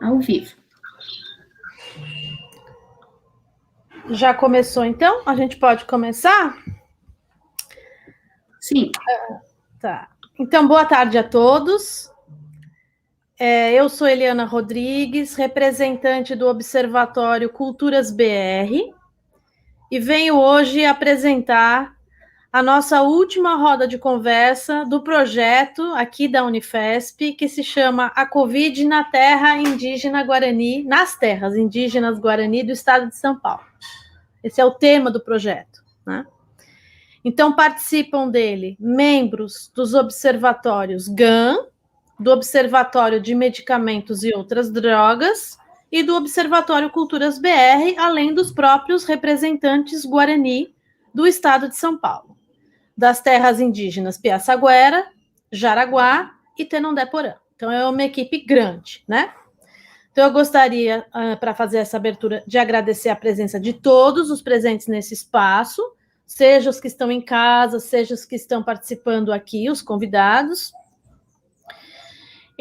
Ao vivo. Já começou, então? A gente pode começar? Sim. Tá. Então, boa tarde a todos. Eu sou Eliana Rodrigues, representante do Observatório Culturas BR, e venho hoje apresentar a nossa última roda de conversa do projeto aqui da Unifesp, que se chama A Covid na Terra Indígena Guarani, nas terras indígenas Guarani do estado de São Paulo. Esse é o tema do projeto, né? Então, participam dele membros dos observatórios GAN, do Observatório de Medicamentos e Outras Drogas e do Observatório Culturas BR, além dos próprios representantes Guarani do estado de São Paulo, das terras indígenas Piaçaguera, Jaraguá e Tenondé-Porã. Então, é uma equipe grande, né? Então, eu gostaria, para fazer essa abertura, de agradecer a presença de todos os presentes nesse espaço, seja os que estão em casa, seja os que estão participando aqui, os convidados.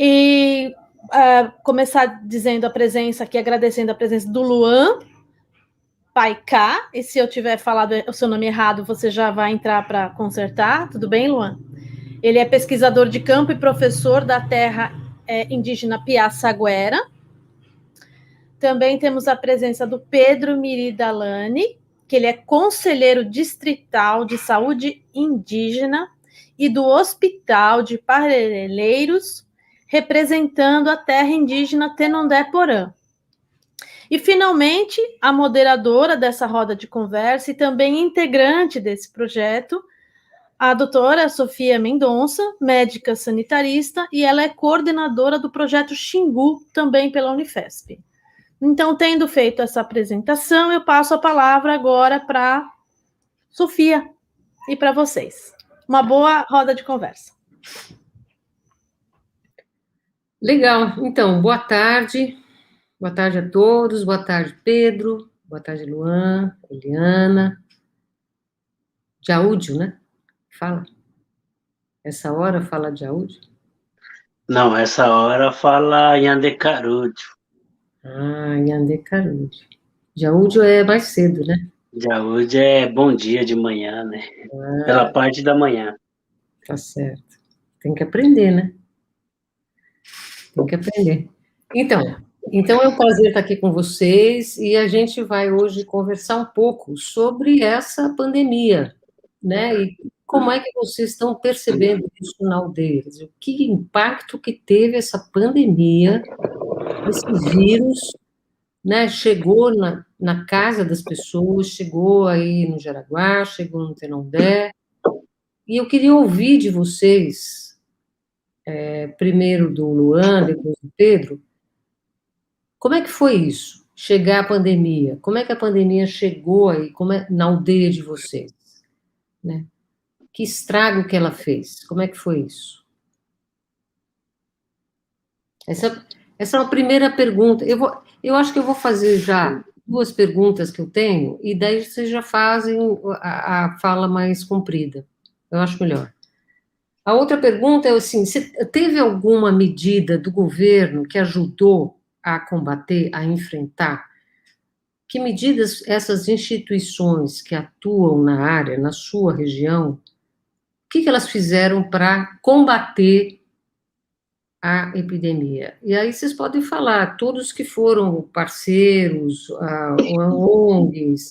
E começar dizendo a presença aqui, agradecendo a presença do Luan Paiká, e se eu tiver falado o seu nome errado, você já vai entrar para consertar, tudo bem, Luan? Ele é pesquisador de campo e professor da terra indígena Piaçaguera. Também temos a presença do Pedro Miridalani, que ele é conselheiro distrital de saúde indígena e do Hospital de Parelheiros, representando a terra indígena Tenondé-Porã. E, finalmente, a moderadora dessa roda de conversa e também integrante desse projeto, a doutora Sofia Mendonça, médica sanitarista, e ela é coordenadora do projeto Xingu, também pela Unifesp. Então, tendo feito essa apresentação, eu passo a palavra agora para Sofia e para vocês. Uma boa roda de conversa. Legal. Então, boa tarde. Boa tarde a todos. Boa tarde, Pedro. Boa tarde, Luan, Eliana. De áudio, né? Fala. Essa hora fala de áudio? Não, essa hora fala Yandecarúdio. Yandecarúdio. De áudio é mais cedo, né? Jaúde é bom dia de manhã, né? Pela parte da manhã. Tá certo. Tem que aprender, né? Tem que aprender. Então é um prazer estar aqui com vocês e a gente vai hoje conversar um pouco sobre essa pandemia, né? E como é que vocês estão percebendo isso na aldeia? O que impacto que teve essa pandemia, esse vírus, né? Chegou na casa das pessoas, chegou aí no Jaraguá, chegou no Tenondé, e eu queria ouvir de vocês, primeiro do Luan, depois do Pedro, como é que foi isso? Chegar a pandemia? Como é que a pandemia chegou aí na aldeia de vocês? Né? Que estrago que ela fez? Como é que foi isso? Essa é uma primeira pergunta. Eu acho que eu vou fazer já duas perguntas que eu tenho, e daí vocês já fazem a fala mais comprida. Eu acho melhor. A outra pergunta é assim: teve alguma medida do governo que ajudou a combater, a enfrentar? Que medidas essas instituições que atuam na área, na sua região, o que elas fizeram para combater a epidemia? E aí vocês podem falar, todos que foram parceiros, ONGs,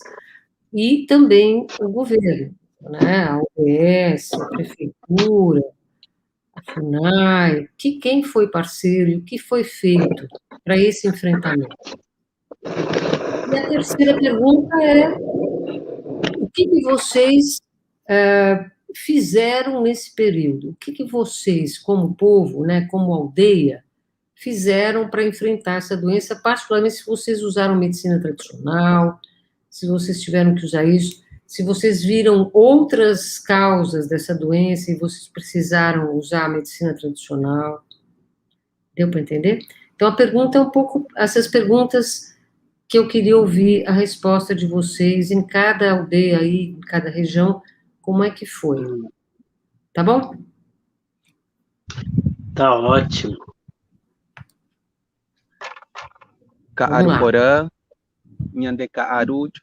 e também o governo, né? A OBS, a prefeitura, a FUNAI, quem foi parceiro e o que foi feito para esse enfrentamento? E a terceira pergunta é: o que vocês fizeram nesse período? O que vocês, como povo, né, como aldeia, fizeram para enfrentar essa doença, particularmente se vocês usaram medicina tradicional, se vocês tiveram que usar isso, se vocês viram outras causas dessa doença e vocês precisaram usar a medicina tradicional? Deu para entender? Então, a pergunta é um pouco, essas perguntas que eu queria ouvir a resposta de vocês em cada aldeia aí, em cada região, como é que foi? Tá bom? Tá ótimo. Aruporã, Nhandeca Arujo.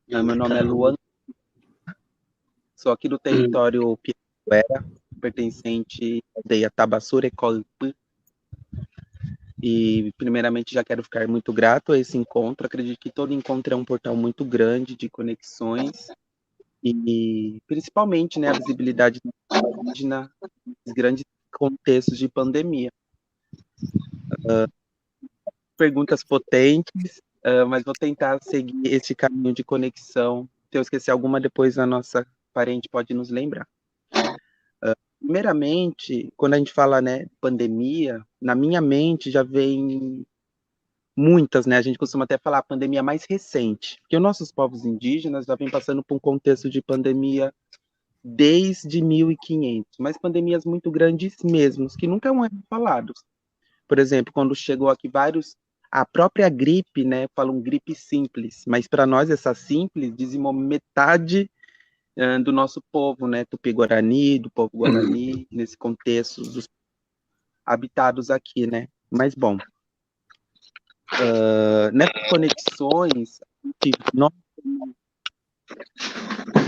Meu nome é Luan, sou aqui do território Piraquara, pertencente à aldeia Tabassura e Colpã. E, primeiramente, já quero ficar muito grato a esse encontro. Acredito que todo encontro é um portal muito grande de conexões e, principalmente, né, a visibilidade indígena nos grandes contextos de pandemia. Perguntas potentes, mas vou tentar seguir esse caminho de conexão. Se eu esquecer alguma, depois a nossa parente pode nos lembrar. Primeiramente, quando a gente fala, né, pandemia, na minha mente já vem muitas, né? A gente costuma até falar a pandemia mais recente, porque os nossos povos indígenas já vêm passando por um contexto de pandemia desde 1500, mas pandemias muito grandes mesmo, que nunca eram falados. Por exemplo, quando chegou aqui a própria gripe, né? Falam gripe simples, mas para nós essa simples dizimou metade do nosso povo, né? Tupi-Guarani, do povo Guarani, nesse contexto dos habitados aqui, né? Mas bom, nessas conexões, nós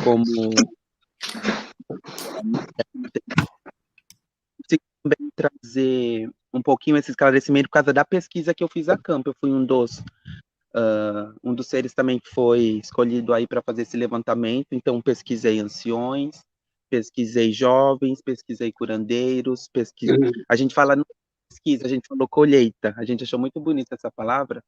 como também trazer um pouquinho esse esclarecimento por causa da pesquisa que eu fiz a campo. Eu fui um dos seres também que foi escolhido aí para fazer esse levantamento. Então, pesquisei anciões, pesquisei jovens, pesquisei curandeiros, a gente fala não pesquisa, a gente falou colheita. A gente achou muito bonita essa palavra,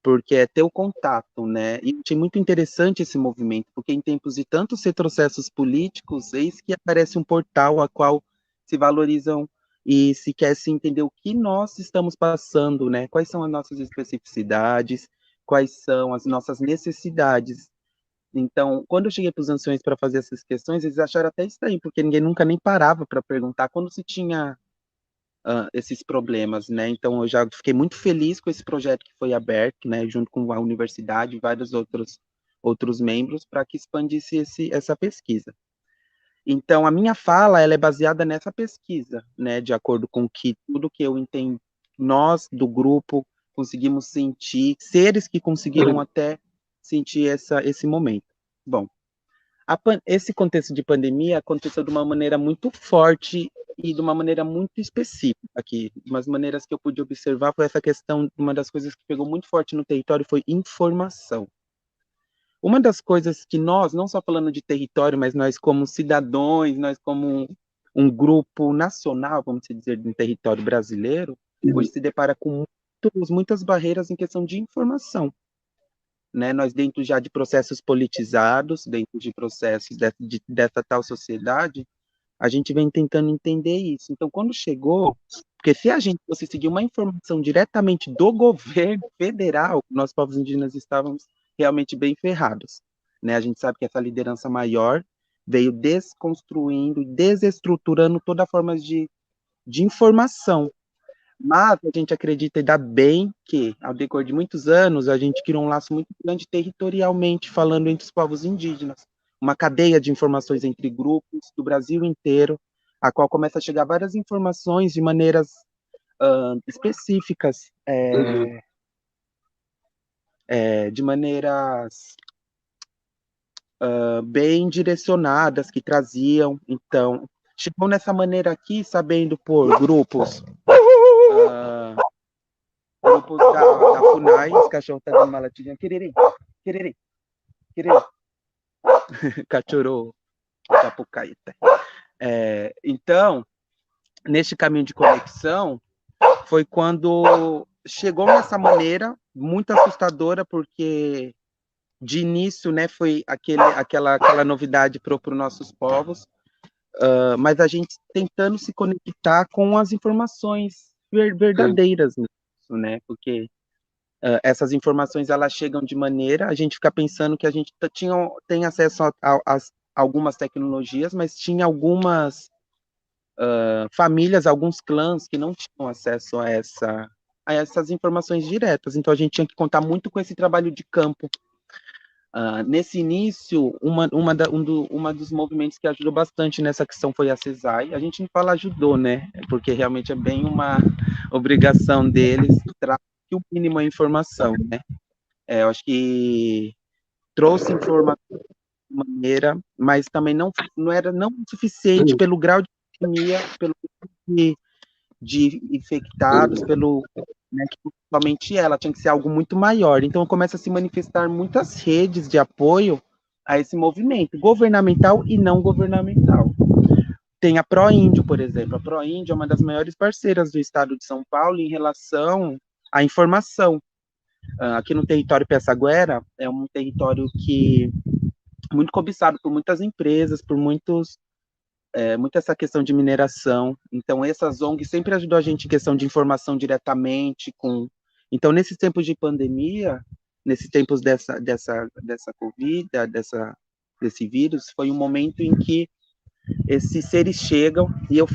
porque é ter o contato, né? E achei muito interessante esse movimento, porque em tempos de tantos retrocessos políticos, eis que aparece um portal a qual se valorizam e se quer se entender o que nós estamos passando, né? Quais são as nossas especificidades, quais são as nossas necessidades. Então, quando eu cheguei para os anciões para fazer essas questões, eles acharam até estranho, porque ninguém nunca nem parava para perguntar quando se tinha esses problemas, né? Então, eu já fiquei muito feliz com esse projeto que foi aberto, né? Junto com a universidade e vários outros membros, para que expandisse essa pesquisa. Então, a minha fala, ela é baseada nessa pesquisa, né? De acordo com tudo que eu entendo, nós, do grupo, conseguimos sentir, seres que conseguiram até sentir esse momento. Bom, esse contexto de pandemia aconteceu de uma maneira muito forte e de uma maneira muito específica aqui. Umas maneiras que eu pude observar foi essa questão, uma das coisas que pegou muito forte no território foi informação. Uma das coisas que nós, não só falando de território, mas nós como cidadãos, nós como um grupo nacional, vamos dizer, no território brasileiro, hoje se depara com muitas barreiras em questão de informação. Né, nós dentro já de processos politizados, dentro de processos dessa tal sociedade, a gente vem tentando entender isso. Então, quando chegou, porque se a gente fosse seguir uma informação diretamente do governo federal, nós povos indígenas estávamos realmente bem ferrados. Né? A gente sabe que essa liderança maior veio desconstruindo, desestruturando toda forma de informação. Mas a gente acredita e dá bem que, ao decorrer de muitos anos, a gente criou um laço muito grande territorialmente, falando entre os povos indígenas. Uma cadeia de informações entre grupos do Brasil inteiro, a qual começa a chegar várias informações de maneiras específicas, de maneiras bem direcionadas, que traziam. Então, chegou nessa maneira aqui, sabendo por grupos da FUNAI, os cachorros estão dando uma latidinha, quererê, cachorro, capucaíta. Então, neste caminho de conexão, foi quando chegou nessa maneira, muito assustadora, porque de início, né, foi aquela novidade para os nossos povos, mas a gente tentando se conectar com as informações verdadeiras, né, porque essas informações elas chegam de maneira, a gente fica pensando que a gente tem acesso a algumas tecnologias, mas tinha algumas famílias, alguns clãs que não tinham acesso a essas informações diretas, então a gente tinha que contar muito com esse trabalho de campo. Nesse início, uma dos movimentos que ajudou bastante nessa questão foi a CESAI. A gente não fala ajudou, né? Porque realmente é bem uma obrigação deles, que o mínimo é informação, né? Eu acho que trouxe informação de maneira, mas também não era não suficiente pelo grau de pandemia, pelo de infectados, pelo né, que somente ela tinha que ser algo muito maior. Então começa a se manifestar muitas redes de apoio a esse movimento, governamental e não governamental. Tem a Proíndio, por exemplo. A Proíndio é uma das maiores parceiras do estado de São Paulo em relação à informação. Aqui no território Piaçaguera, é um território que muito cobiçado por muitas empresas, por muito essa questão de mineração. Então, essas ONGs sempre ajudou a gente em questão de informação diretamente com... Então, nesses tempos de pandemia, nesses tempos dessa Covid, desse vírus, foi um momento em que esses seres chegam, e eu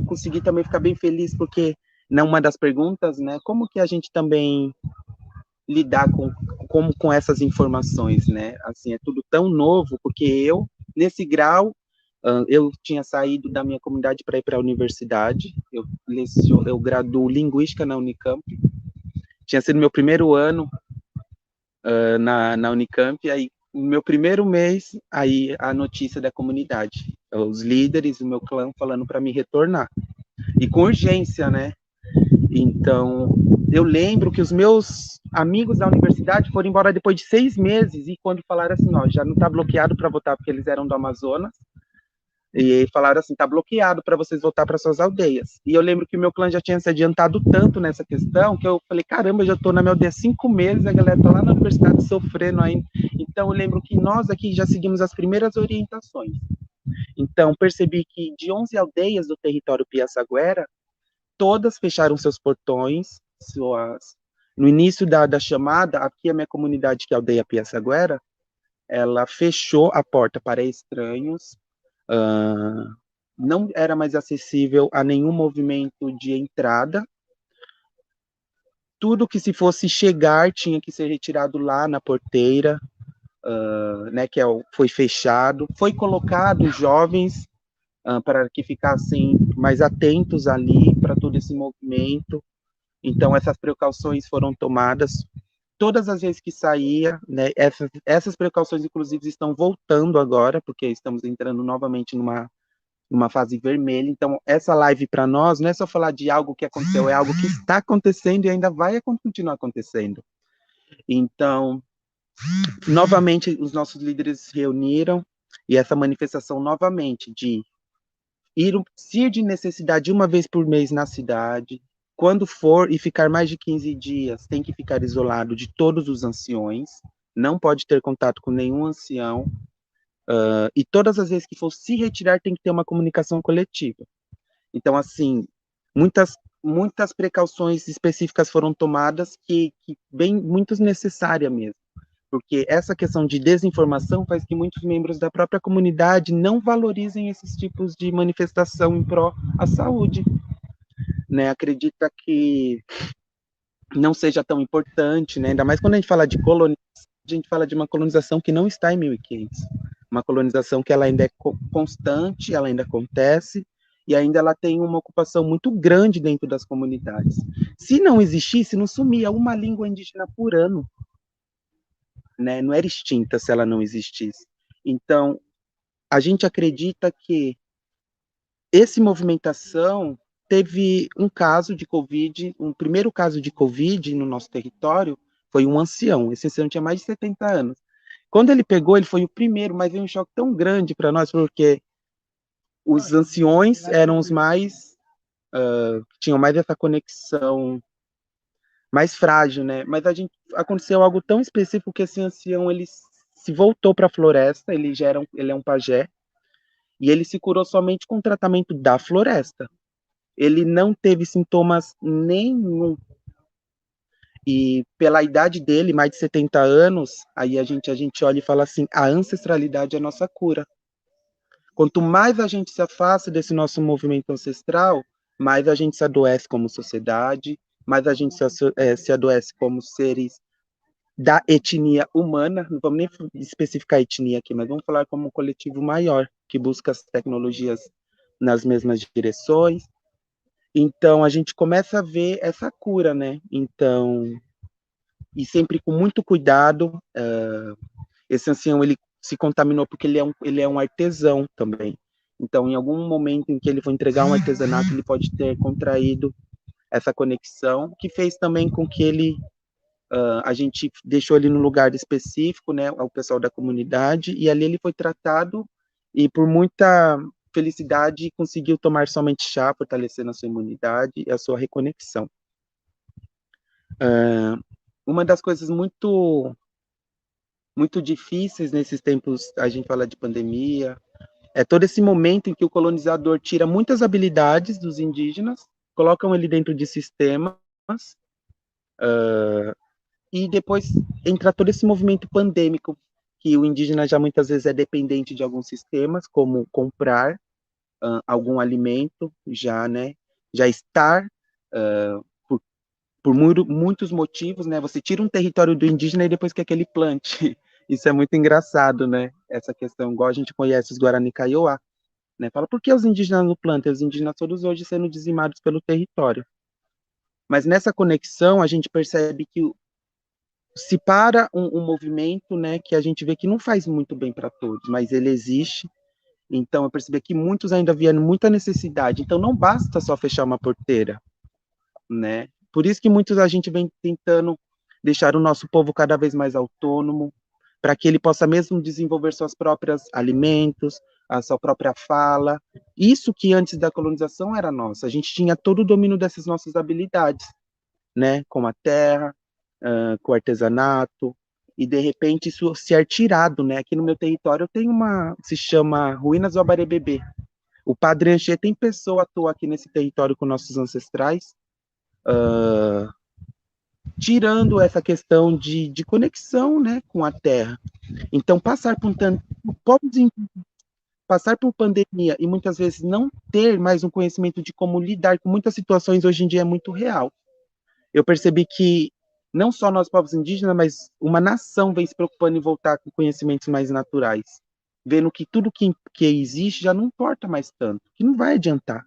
consegui também ficar bem feliz, porque, numa das perguntas, né, como que a gente também lidar com essas informações, né? Assim, é tudo tão novo, porque eu, nesse grau, eu tinha saído da minha comunidade para ir para a universidade, eu graduo Linguística na Unicamp, tinha sido meu primeiro ano na Unicamp, e aí, no meu primeiro mês, aí a notícia da comunidade, os líderes do meu clã falando para me retornar, e com urgência, né? Então, eu lembro que os meus amigos da universidade foram embora depois de 6 meses, e quando falaram assim, ó, já não está bloqueado para votar, porque eles eram do Amazonas, e falaram assim, está bloqueado para vocês voltar para suas aldeias. E eu lembro que o meu clã já tinha se adiantado tanto nessa questão, que eu falei, caramba, eu já estou na minha aldeia 5 meses, a galera está lá na universidade sofrendo ainda. Então, eu lembro que nós aqui já seguimos as primeiras orientações. Então, percebi que de 11 aldeias do território Piaçaguera, todas fecharam seus portões, no início da chamada, aqui a minha comunidade, que é a aldeia Piaçaguera, ela fechou a porta para estranhos, não era mais acessível a nenhum movimento de entrada, tudo que se fosse chegar tinha que ser retirado lá na porteira, né, foi fechado, foi colocado jovens para que ficassem mais atentos ali para todo esse movimento. Então, essas precauções foram tomadas todas as vezes que saía, né? Essas precauções, inclusive, estão voltando agora, porque estamos entrando novamente numa fase vermelha. Então, essa live para nós não é só falar de algo que aconteceu, é algo que está acontecendo e ainda vai continuar acontecendo. Então, novamente, os nossos líderes se reuniram, e essa manifestação novamente de ir de necessidade uma vez por mês na cidade, quando for e ficar mais de 15 dias, tem que ficar isolado de todos os anciões, não pode ter contato com nenhum ancião, e todas as vezes que for se retirar, tem que ter uma comunicação coletiva. Então, assim, muitas precauções específicas foram tomadas que bem, muito necessárias mesmo, porque essa questão de desinformação faz que muitos membros da própria comunidade não valorizem esses tipos de manifestação em pró à saúde, né? Acredita que não seja tão importante, né? Ainda mais quando a gente fala de colonização, a gente fala de uma colonização que não está em 1500, uma colonização que ela ainda é constante, ela ainda acontece, e ainda ela tem uma ocupação muito grande dentro das comunidades. Se não existisse, não sumia uma língua indígena por ano, né? Não era extinta se ela não existisse. Então, a gente acredita que essa movimentação teve um caso de Covid, um primeiro caso de Covid no nosso território, foi um ancião. Esse ancião tinha mais de 70 anos. Quando ele pegou, ele foi o primeiro, mas veio um choque tão grande para nós, porque os anciões eram os mais, tinham mais essa conexão mais frágil, né? Mas aconteceu algo tão específico que esse ancião, ele se voltou para a floresta, ele é um pajé, e ele se curou somente com o tratamento da floresta. Ele não teve sintomas nenhum. E pela idade dele, mais de 70 anos, aí a gente olha e fala assim, a ancestralidade é a nossa cura. Quanto mais a gente se afasta desse nosso movimento ancestral, mais a gente se adoece como sociedade, mais a gente se adoece como seres da etnia humana, não vamos nem especificar a etnia aqui, mas vamos falar como um coletivo maior, que busca as tecnologias nas mesmas direções. Então, a gente começa a ver essa cura, né? Então, e sempre com muito cuidado. Esse ancião, ele se contaminou porque ele é um artesão também. Então, em algum momento em que ele for entregar um artesanato, ele pode ter contraído essa conexão, que fez também com que a gente deixou ele no lugar específico, né, ao pessoal da comunidade, e ali ele foi tratado, e por muita felicidade conseguiu tomar somente chá, fortalecendo a sua imunidade e a sua reconexão. Uma das coisas muito difíceis nesses tempos, a gente fala de pandemia, é todo esse momento em que o colonizador tira muitas habilidades dos indígenas, colocam ele dentro de sistemas, e depois entra todo esse movimento pandêmico, que o indígena já muitas vezes é dependente de alguns sistemas, como comprar algum alimento, já estar, por muitos motivos, né? Você tira um território do indígena e depois quer que ele plante. Isso é muito engraçado, né? Essa questão, igual a gente conhece os Guarani Kaiowá, né? Fala, por que os indígenas não plantam? Os indígenas todos hoje sendo dizimados pelo território. Mas nessa conexão, a gente percebe que se para um movimento, né, que a gente vê que não faz muito bem para todos, mas ele existe. Então, eu percebi que muitos ainda vieram muita necessidade. Então, não basta só fechar uma porteira, né? Por isso que muitos a gente vem tentando deixar o nosso povo cada vez mais autônomo, para que ele possa mesmo desenvolver seus próprios alimentos, a sua própria fala. Isso que antes da colonização era nosso. A gente tinha todo o domínio dessas nossas habilidades, né? Com a terra, com o artesanato, e de repente isso ser tirado, né? Aqui no meu território eu tenho se chama Ruínas do Abarebebê. O Padre Anchê tem pessoa atua aqui nesse território com nossos ancestrais, tirando essa questão de conexão, né, com a terra. Então, passar por pandemia e muitas vezes não ter mais um conhecimento de como lidar com muitas situações hoje em dia é muito real. Eu percebi que não só nós, povos indígenas, mas uma nação vem se preocupando em voltar com conhecimentos mais naturais, vendo que tudo que existe já não importa mais tanto, que não vai adiantar,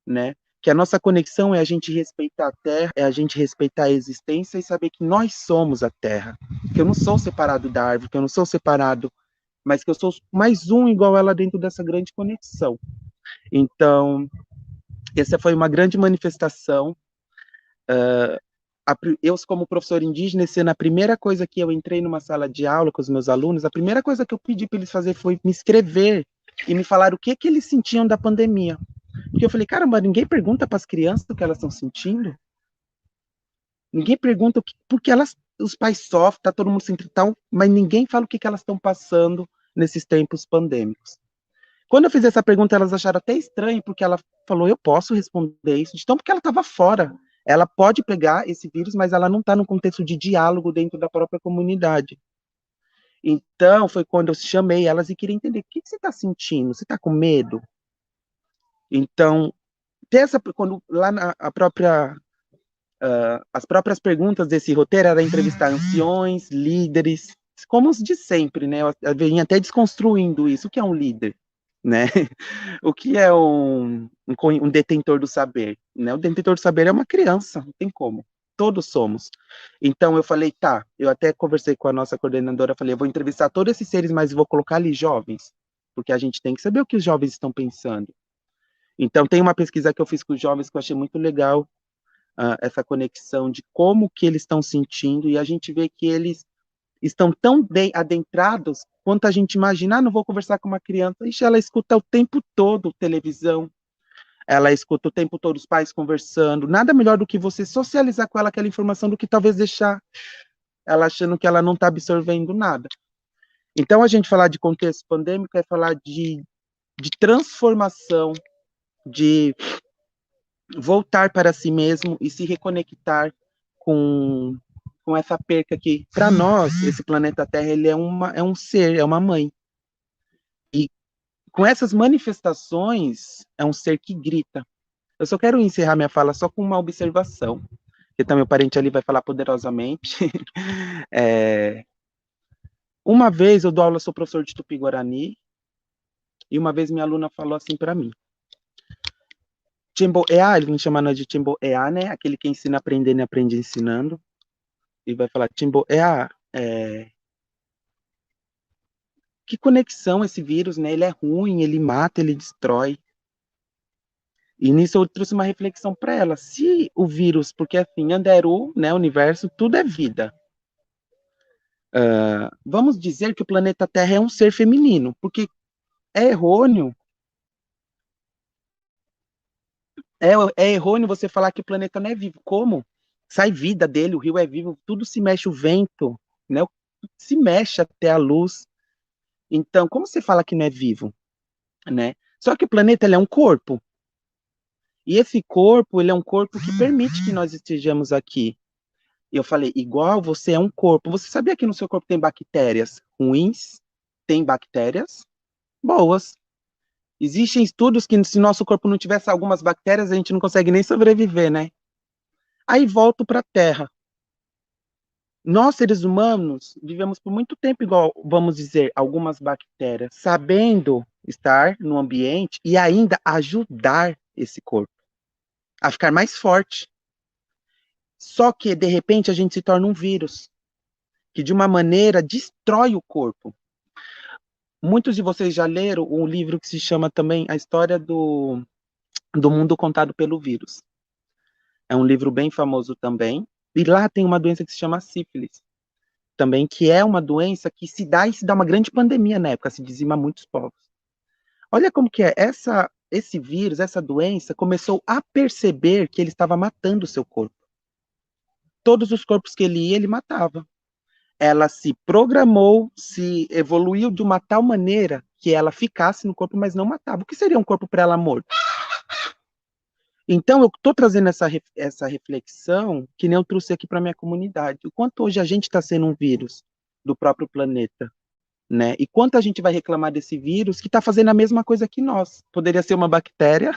né? Que a nossa conexão é a gente respeitar a terra, é a gente respeitar a existência e saber que nós somos a terra, que eu não sou separado da árvore, que eu não sou separado, mas que eu sou mais um igual ela dentro dessa grande conexão. Então, essa foi uma grande manifestação. Eu, como professor indígena, sendo a primeira coisa que eu entrei numa sala de aula com os meus alunos, a primeira coisa que eu pedi para eles fazer foi me escrever e me falar o que eles sentiam da pandemia. Porque eu falei, caramba, ninguém pergunta para as crianças o que elas estão sentindo. Ninguém pergunta porque os pais sofrem, tá todo mundo se tal, mas ninguém fala o que elas estão passando nesses tempos pandêmicos. Quando eu fiz essa pergunta, elas acharam até estranho, porque ela falou, eu posso responder isso, então porque ela estava fora. Ela pode pegar esse vírus, mas ela não está no contexto de diálogo dentro da própria comunidade. Então, foi quando eu chamei elas e queria entender, o que você está sentindo? Você está com medo? Então, quando lá as próprias perguntas desse roteiro era entrevistar anciões, líderes, como os de sempre, né? Eu venho até desconstruindo isso. O que é um líder, né? O que é um detentor do saber, né? O detentor do saber é uma criança, não tem como. Todos somos. Então eu falei, tá, eu até conversei com a nossa coordenadora, falei, eu vou entrevistar todos esses seres, mas vou colocar ali jovens, porque a gente tem que saber o que os jovens estão pensando. Então tem uma pesquisa que eu fiz com os jovens que eu achei muito legal, essa conexão de como que eles estão sentindo, e a gente vê que eles estão tão bem adentrados quanto a gente imagina. Não vou conversar com uma criança, ixi, ela escuta o tempo todo televisão, ela escuta o tempo todo os pais conversando, nada melhor do que você socializar com ela aquela informação do que talvez deixar ela achando que ela não está absorvendo nada. Então, a gente falar de contexto pandêmico é falar de transformação, de voltar para si mesmo e se reconectar com essa perca que, para nós, esse planeta Terra, ele é um ser, é uma mãe. E com essas manifestações, é um ser que grita. Eu só quero encerrar minha fala só com uma observação, que também o parente ali vai falar poderosamente. Uma vez eu dou aula, sou professor de Tupi-Guarani, e uma vez minha aluna falou assim para mim, Timbo Ea, ele me chama de Timbo Ea, né? Aquele que ensina aprendendo e aprende ensinando. e vai falar, Timbo, que conexão esse vírus, né? Ele é ruim, ele mata, ele destrói. E nisso eu trouxe uma reflexão para ela. Se o vírus, porque assim, Anderu, né, universo, tudo é vida. Vamos dizer que o planeta Terra é um ser feminino, porque é errôneo. É errôneo você falar que o planeta não é vivo. Como? Sai vida dele, o rio é vivo, tudo se mexe, o vento, né? Se mexe até a luz. Então, como você fala que não é vivo, né? Só que o planeta ele é um corpo. E esse corpo, ele é um corpo que permite que nós estejamos aqui. E eu falei, igual você é um corpo. Você sabia que no seu corpo tem bactérias ruins? Tem bactérias boas. Existem estudos que se nosso corpo não tivesse algumas bactérias, a gente não consegue nem sobreviver, né? Aí volto para a Terra. Nós, seres humanos, vivemos por muito tempo igual, vamos dizer, algumas bactérias, sabendo estar no ambiente e ainda ajudar esse corpo a ficar mais forte. Só que, de repente, a gente se torna um vírus, que de uma maneira destrói o corpo. Muitos de vocês já leram um livro que se chama também A História do Mundo Contado pelo Vírus. É um livro bem famoso também. E lá tem uma doença que se chama sífilis, também, que é uma doença que se dá uma grande pandemia na época, se dizima muitos povos. Olha como que é, esse vírus, essa doença, começou a perceber que ele estava matando o seu corpo. Todos os corpos que ele ia, ele matava. Ela se programou, se evoluiu de uma tal maneira que ela ficasse no corpo, mas não matava. O que seria um corpo para ela morto? Então, eu estou trazendo essa reflexão que nem eu trouxe aqui para minha comunidade. O quanto hoje a gente está sendo um vírus do próprio planeta, né? E quanto a gente vai reclamar desse vírus que está fazendo a mesma coisa que nós. Poderia ser uma bactéria,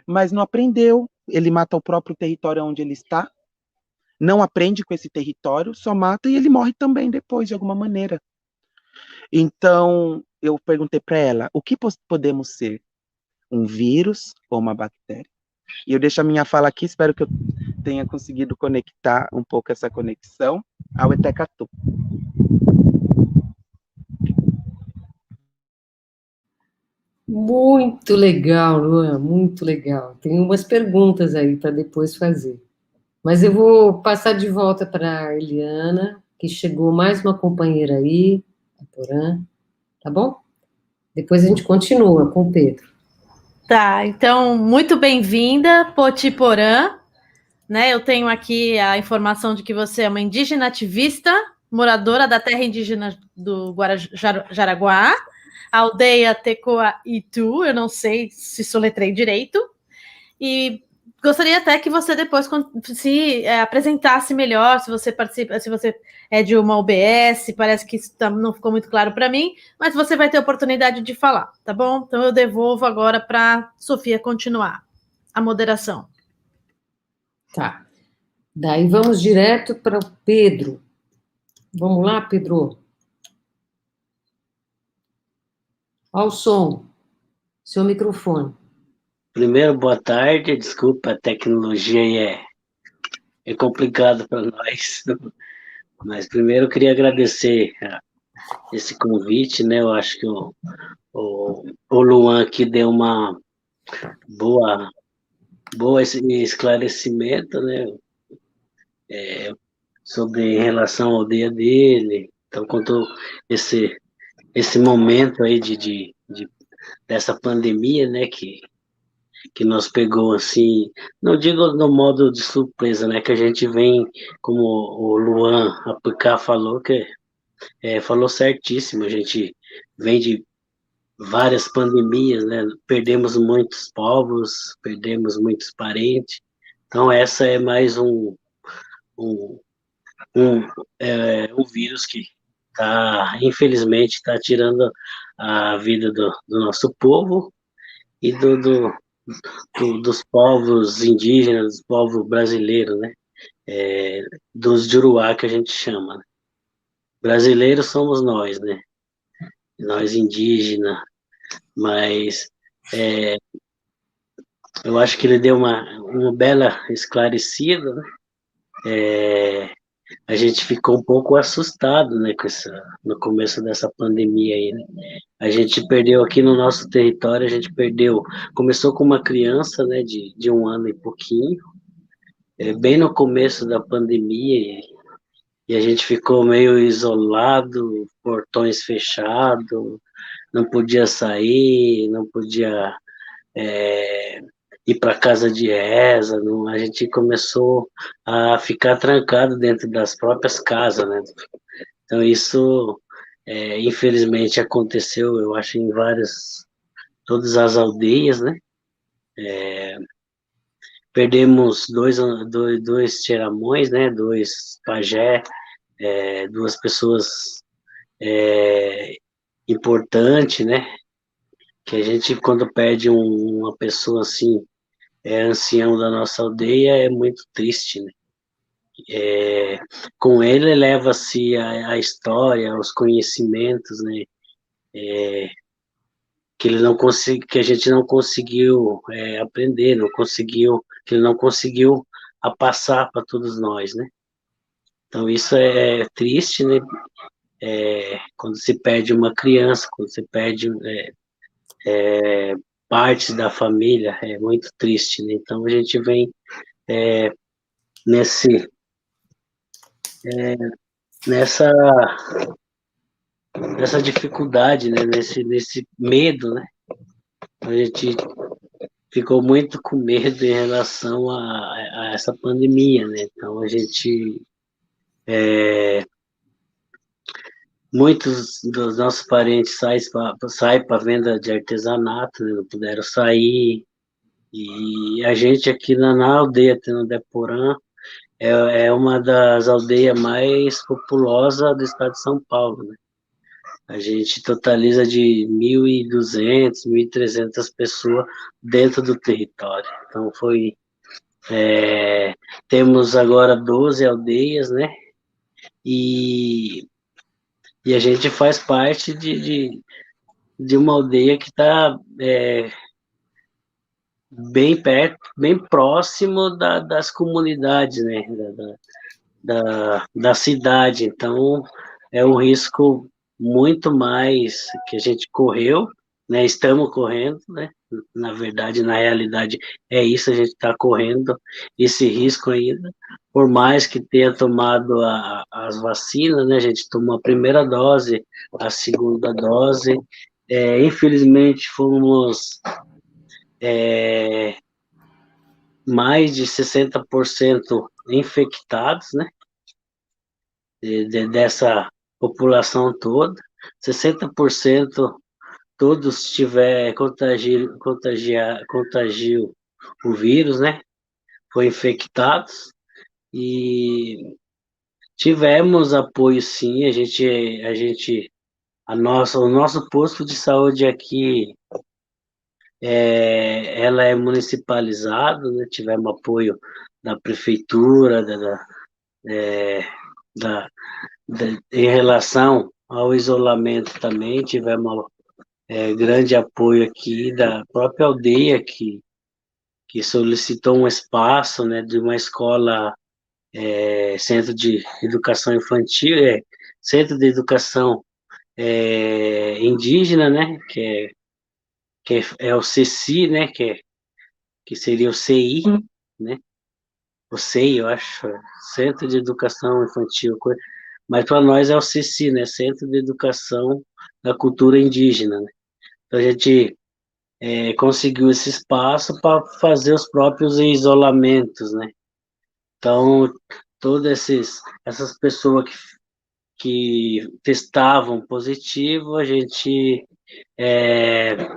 mas não aprendeu. Ele mata o próprio território onde ele está, não aprende com esse território, só mata e ele morre também depois, de alguma maneira. Então, eu perguntei para ela, o que podemos ser? Um vírus ou uma bactéria? E eu deixo a minha fala aqui, espero que eu tenha conseguido conectar um pouco essa conexão ao Etecatu. Muito legal, Luan, muito legal. Tem umas perguntas aí para depois fazer. Mas eu vou passar de volta para a Eliana, que chegou mais uma companheira aí, a Porã, tá bom? Depois a gente continua com o Pedro. Tá, então, muito bem-vinda, Potiporã, né? Eu tenho aqui a informação de que você é uma indígena ativista, moradora da terra indígena do Jaraguá, a aldeia Tecoa Itu, eu não sei se soletrei direito, e gostaria até que você depois se apresentasse melhor, se você participa, se você é de uma OBS, parece que isso não ficou muito claro para mim, mas você vai ter oportunidade de falar, tá bom? Então eu devolvo agora para Sofia continuar a moderação. Tá. Daí vamos direto para o Pedro. Vamos lá, Pedro? Ao som, seu microfone. Primeiro, boa tarde. Desculpa, a tecnologia aí é complicado para nós. Mas primeiro eu queria agradecer esse convite, né? Eu acho que o Luan aqui deu uma boa esse esclarecimento, né? Sobre em relação ao dia dele. Então, contou esse momento aí dessa pandemia, né? Que nos pegou assim, não digo no modo de surpresa, né? Que a gente vem, como o Luan Apucá falou, falou certíssimo, a gente vem de várias pandemias, né? Perdemos muitos povos, perdemos muitos parentes, então essa é mais um vírus que infelizmente, está tirando a vida do nosso povo e dos povos indígenas, dos povos brasileiros, né? Dos Juruá, que a gente chama. Né? Brasileiros somos nós, né? Nós indígenas, mas eu acho que ele deu uma bela esclarecida, né? a gente ficou um pouco assustado, né, no começo dessa pandemia aí, né? A gente perdeu aqui no nosso território, a gente perdeu, começou com uma criança, né, de 1 ano e pouquinho, bem no começo da pandemia, e a gente ficou meio isolado, portões fechados, não podia sair, não podia ir para casa de reza, a gente começou a ficar trancado dentro das próprias casas, né? Então isso, infelizmente, aconteceu, eu acho, em todas as aldeias, né? Perdemos dois tiramões, né? 2 pajé, 2 pessoas importantes, né? Que a gente, quando perde uma pessoa assim, ancião da nossa aldeia, é muito triste, né? Com ele leva-se a história, os conhecimentos, né? Que ele não que a gente não conseguiu aprender, não conseguiu, que ele não conseguiu a passar para todos nós, né? Então isso é triste, né? Quando se perde uma criança, quando se perde partes da família, é muito triste, né? Então a gente vem nesse nessa dificuldade, né? Nesse medo, né? A gente ficou muito com medo em relação a essa pandemia, né? Então a gente muitos dos nossos parentes saem para venda de artesanato, né? Não puderam sair, e a gente aqui na aldeia Tenondeporã é uma das aldeias mais populosas do estado de São Paulo, né? A gente totaliza de 1.200, 1.300 pessoas dentro do território. Então temos agora 12 aldeias, né? E a gente faz parte de uma aldeia que está bem perto, bem próximo das comunidades, né? Da cidade. Então, é um risco muito mais que a gente correu, né? Estamos correndo, né? Na verdade, na realidade, é isso, a gente está correndo esse risco ainda, por mais que tenha tomado as vacinas, né? A gente tomou a primeira dose, a segunda dose, infelizmente fomos mais de 60% infectados, né? Dessa população toda, 60% todos contagiam o vírus, né? Foi infectados, e tivemos apoio, sim. O nosso posto de saúde aqui ela é municipalizado, né? Tivemos apoio da prefeitura, da, em relação ao isolamento também, tivemos grande apoio aqui da própria aldeia, que solicitou um espaço, né, de uma escola, centro de educação infantil, centro de educação indígena, né, que é o CECI, né, que seria o CI, né, o CEI, eu acho, Centro de Educação Infantil, mas para nós é o CECI, né, Centro de Educação da Cultura Indígena, né. Então a gente conseguiu esse espaço para fazer os próprios isolamentos, né. Então, todas essas pessoas que testavam positivo, a gente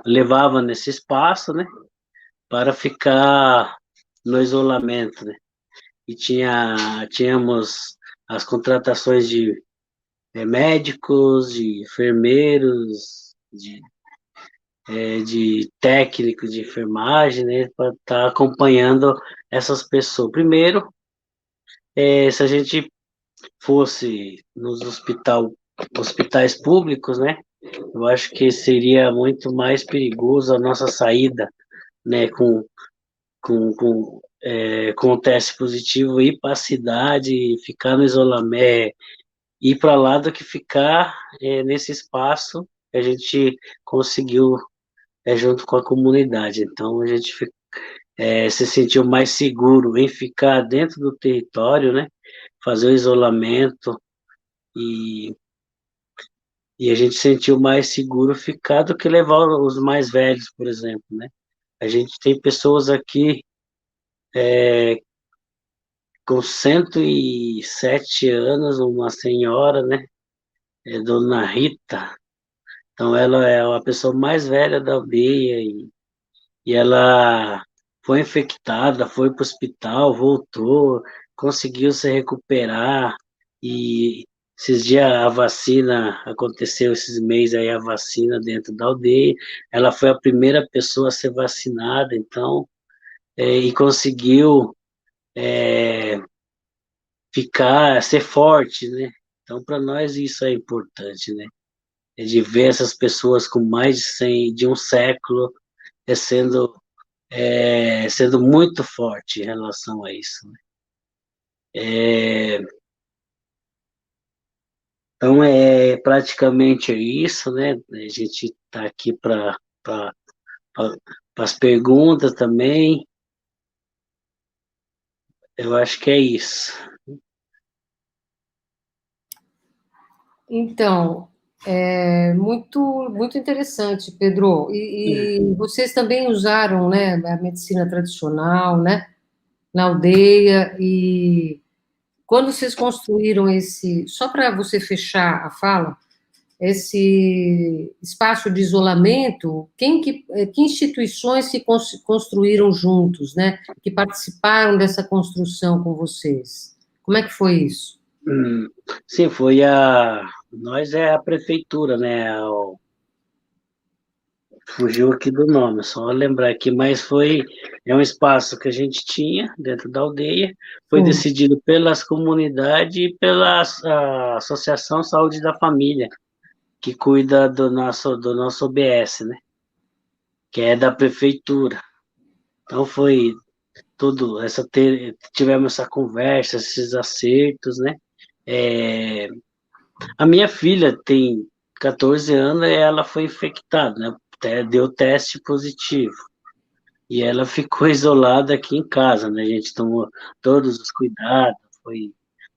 levava nesse espaço, né, para ficar no isolamento, né. E tínhamos as contratações de médicos, de enfermeiros, de técnicos de enfermagem, né, para estar acompanhando essas pessoas. Primeiro, se a gente fosse nos hospitais públicos, né, eu acho que seria muito mais perigoso a nossa saída, né, com com o teste positivo, ir para a cidade, ficar no isolamento, ir para lá do que ficar nesse espaço que a gente conseguiu junto com a comunidade. Então, a gente se sentiu mais seguro em ficar dentro do território, né? Fazer o isolamento e, e a gente sentiu mais seguro ficar do que levar os mais velhos, por exemplo, né? A gente tem pessoas aqui com 107 anos, uma senhora, né? Dona Rita. Então, ela é a pessoa mais velha da aldeia e ela foi infectada, foi para o hospital, voltou, conseguiu se recuperar e esses dias a vacina aconteceu, esses meses aí a vacina dentro da aldeia, ela foi a primeira pessoa a ser vacinada, então, e conseguiu ser forte, né? Então, para nós isso é importante, né? É de ver essas pessoas com mais de 100, de um século, sendo muito forte em relação a isso, né? Então, praticamente isso, né? A gente está aqui para as perguntas também. Eu acho que é isso. Então, muito interessante, Pedro. E vocês também usaram, né, a medicina tradicional, né, na aldeia. E quando vocês construíram só para você fechar a fala, esse espaço de isolamento, que instituições que construíram juntos, né, que participaram dessa construção com vocês? Como é que foi isso? Sim, nós é a prefeitura, né? Fugiu aqui do nome, só lembrar aqui, mas é um espaço que a gente tinha dentro da aldeia, foi decidido pelas comunidades e pela Associação Saúde da Família, que cuida do nosso OBS, né? Que é da prefeitura. Então foi tivemos essa conversa, esses acertos, né? A minha filha tem 14 anos e ela foi infectada, né? Deu teste positivo. E ela ficou isolada aqui em casa, né? A gente tomou todos os cuidados,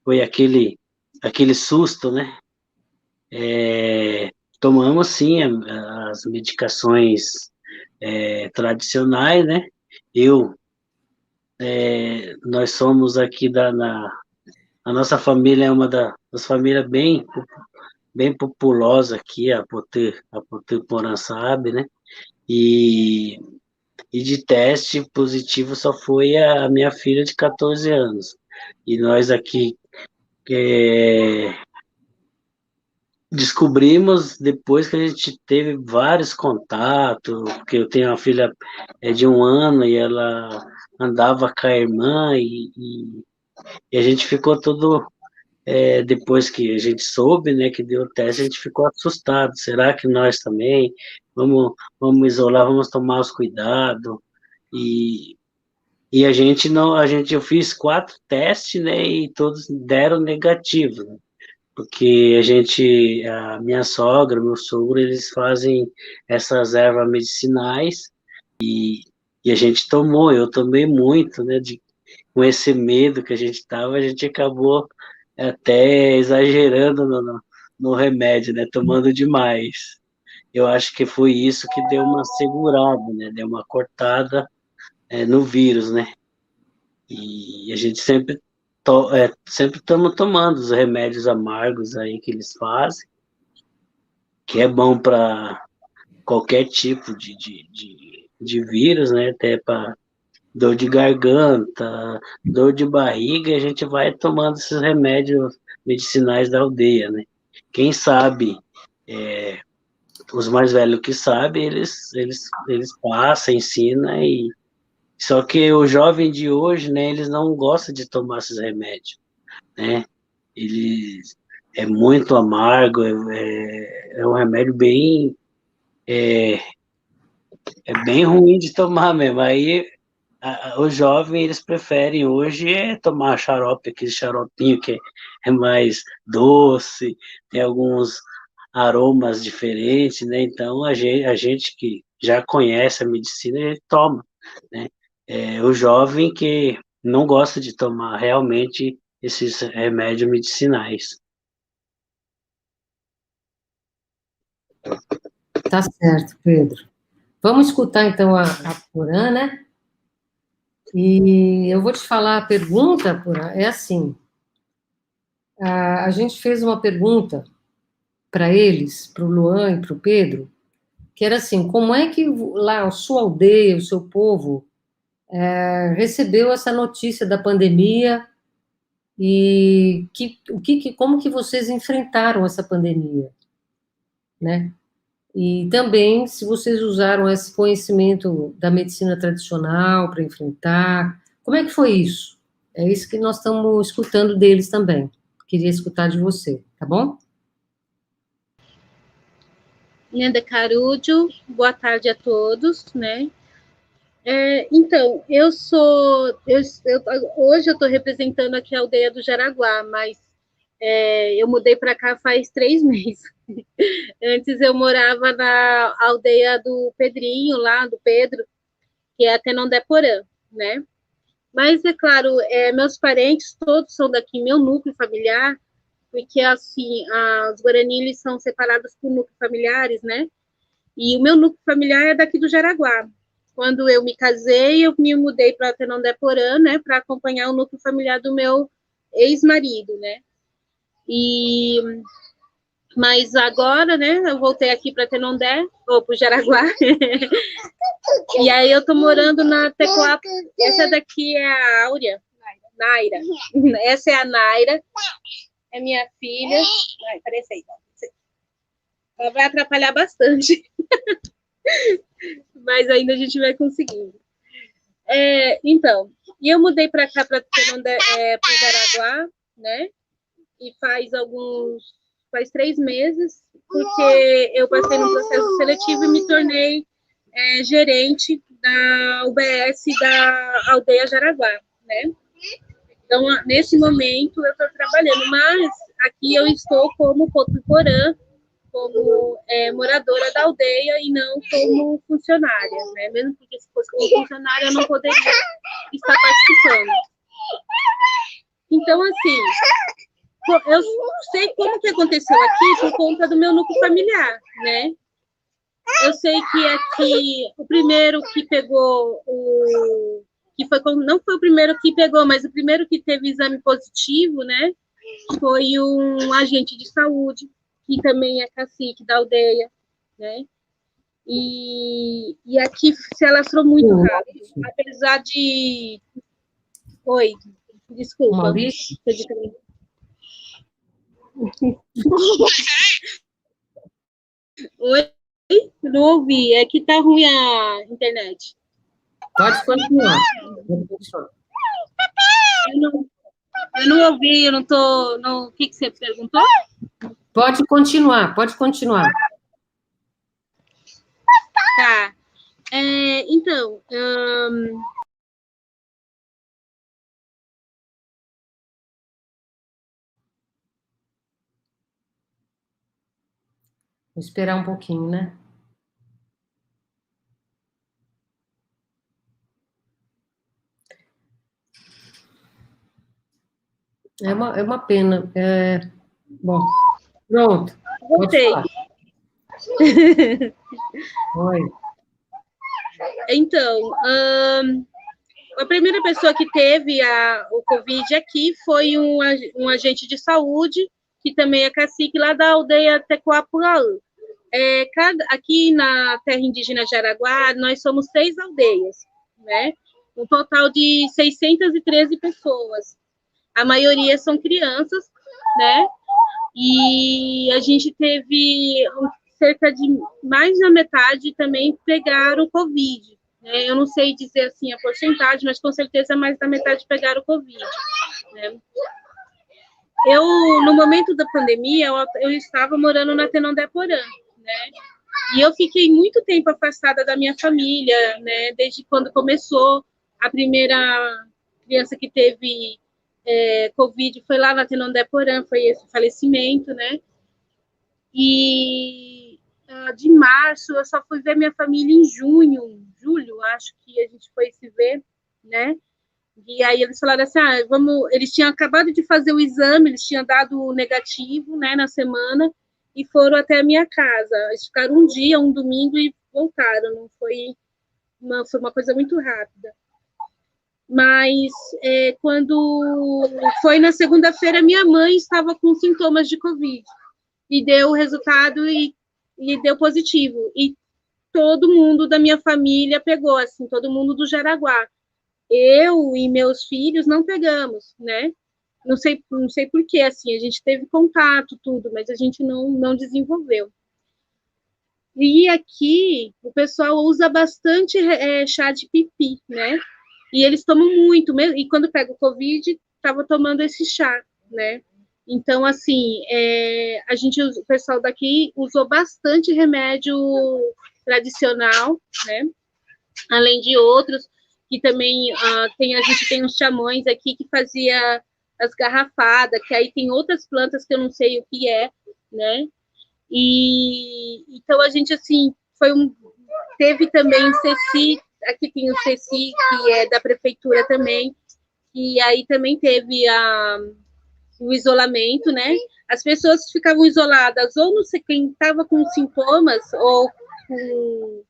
foi aquele susto, né? Tomamos, sim, as medicações tradicionais, né? Nós somos aqui a nossa família é uma das famílias bem populosa aqui, a Porã sabe, né? E de teste positivo só foi a minha filha de 14 anos. E nós aqui descobrimos depois que a gente teve vários contatos, porque eu tenho uma filha de 1 ano e ela andava com a irmã e a gente ficou todo depois que a gente soube, né, que deu o teste, a gente ficou assustado. Será que nós também vamos isolar, vamos tomar os cuidados? E a gente não, eu fiz 4 testes, né, e todos deram negativo, né? Porque a minha sogra, meu sogro, eles fazem essas ervas medicinais e a gente tomou, eu tomei muito, né, com esse medo que a gente tava, a gente acabou até exagerando no remédio, né, tomando demais. Eu acho que foi isso que deu uma segurada, né, deu uma cortada no vírus, né, e a gente sempre estamos tomando os remédios amargos aí que eles fazem, que é bom para qualquer tipo de vírus, né, até para dor de garganta, dor de barriga, e a gente vai tomando esses remédios medicinais da aldeia, né? Quem sabe, os mais velhos que sabem, eles passam, ensinam, só que o jovem de hoje, né, eles não gostam de tomar esses remédios, né? Eles é muito amargo, é um remédio bem ruim de tomar mesmo. Aí os jovens, eles preferem hoje tomar xarope, aquele xaropinho que é mais doce, tem alguns aromas diferentes, né? Então, a gente que já conhece a medicina, ele toma, né? O jovem que não gosta de tomar realmente esses remédios medicinais. Tá certo, Pedro. Vamos escutar, então, a Porã, né? E eu vou te falar, a pergunta, Porã, é assim, a gente fez uma pergunta para eles, para o Luan e para o Pedro, que era assim, como é que lá a sua aldeia, o seu povo, recebeu essa notícia da pandemia e como que vocês enfrentaram essa pandemia, né? E também se vocês usaram esse conhecimento da medicina tradicional para enfrentar, como é que foi isso? É isso que nós estamos escutando deles também. Queria escutar de você, tá bom? Nanda Carujo, boa tarde a todos, né? Então, hoje eu estou representando aqui a aldeia do Jaraguá, mas eu mudei para cá faz 3 meses. Antes eu morava na aldeia do Pedrinho, lá do Pedro, que é a Tenondeporã, né? Mas, é claro, meus parentes todos são daqui, meu núcleo familiar, porque, assim, os Guarani, eles são separados por núcleos familiares, né? E o meu núcleo familiar é daqui do Jaraguá. Quando eu me casei, eu me mudei para Tenondeporã, né, para acompanhar o núcleo familiar do meu ex-marido, né? Mas agora, né, eu voltei aqui para Tenondé, ou para o Jaraguá. E aí eu tô morando na Tecoapa. Essa daqui é a Áurea, Naira. Essa é a Naira, é minha filha. Ai, peraí, ela vai atrapalhar bastante. Mas ainda a gente vai conseguindo. Então, e eu mudei para cá, para o Jaraguá, né? E faz 3 meses, porque eu passei num processo seletivo e me tornei gerente da UBS da aldeia Jaraguá, né? Então, nesse momento, eu estou trabalhando, mas aqui eu estou como Potuporã, como moradora da aldeia e não como funcionária, né? Mesmo porque se fosse como funcionária eu não poderia estar participando. Então, assim, eu sei como que aconteceu aqui por conta do meu núcleo familiar, né? Eu sei que aqui o primeiro que pegou não foi o primeiro que pegou, mas o primeiro que teve exame positivo, né? Foi um agente de saúde, que também é cacique da aldeia, né? E aqui se alastrou muito rápido, apesar de... Oi, desculpa. Maurício? Oi, não ouvi, é que tá ruim a internet. Pode continuar. Eu não ouvi, eu não tô... O que você perguntou? Pode continuar, pode continuar. Tá. Então, Vou esperar um pouquinho, né? É uma pena. Bom, pronto. voltei. Oi. Então, a primeira pessoa que teve o Covid aqui foi um agente de saúde, que também é cacique lá da aldeia Tecoapuaú. Aqui na terra indígena de Araguá, nós somos 6 aldeias, né? Um total de 613 pessoas. A maioria são crianças, né? E a gente teve cerca de mais da metade também pegaram o Covid. Né? Eu não sei dizer assim a porcentagem, mas com certeza mais da metade pegaram o Covid. Né? No momento da pandemia, eu estava morando na Tenondeporã, né? E eu fiquei muito tempo afastada da minha família, né? Desde quando começou, A primeira criança que teve Covid foi lá na Tenondé-Porã, foi esse falecimento, né? E de março eu só fui ver minha família em julho, acho que a gente foi se ver, né? E aí eles falaram assim, eles tinham acabado de fazer o exame, eles tinham dado negativo, né, na semana, e foram até a minha casa. Eles ficaram um dia, um domingo, e voltaram, não foi uma coisa muito rápida. Mas quando foi na segunda-feira, minha mãe estava com sintomas de Covid, e deu o resultado e deu positivo, e todo mundo da minha família pegou, assim, todo mundo do Jaraguá. Eu e meus filhos não pegamos, né? Não sei por quê, assim, a gente teve contato, tudo, mas a gente não desenvolveu. E aqui, o pessoal usa bastante chá de pipi, né? E eles tomam muito, e quando pega o Covid, estava tomando esse chá, né? Então, assim, o pessoal daqui usou bastante remédio tradicional, né? Além de outros, que também a gente tem uns chamões aqui que fazia as garrafadas, que aí tem outras plantas que eu não sei o que é, né? E então a gente, assim, teve também o CECI, aqui tem o CECI, que é da prefeitura também, e aí também teve o isolamento, né? As pessoas ficavam isoladas, ou não sei quem estava com sintomas, ou com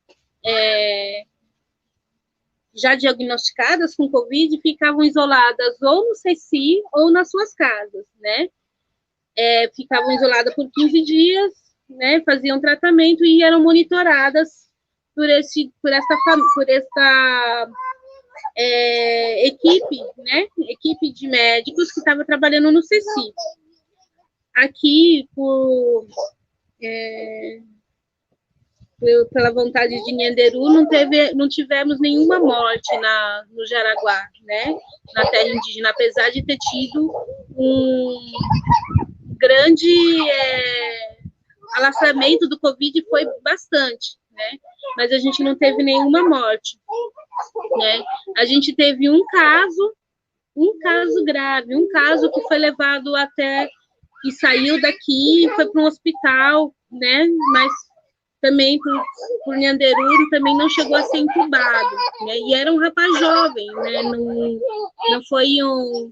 já diagnosticadas com Covid, ficavam isoladas ou no CECI ou nas suas casas, né? Ficavam isoladas por 15 dias, né? Faziam tratamento e eram monitoradas por esta equipe, né? Equipe de médicos que estava trabalhando no CECI. Aqui, pela vontade de Nhanderu, não tivemos nenhuma morte no Jaraguá, né? Na terra indígena, apesar de ter tido um grande alastramento do Covid, foi bastante, né? Mas a gente não teve nenhuma morte, né? A gente teve um caso grave, um caso que foi levado até, que saiu daqui e foi para um hospital, né? Mas também por Nhanderu também não chegou a ser entubado, né? E era um rapaz jovem, né? Não foi um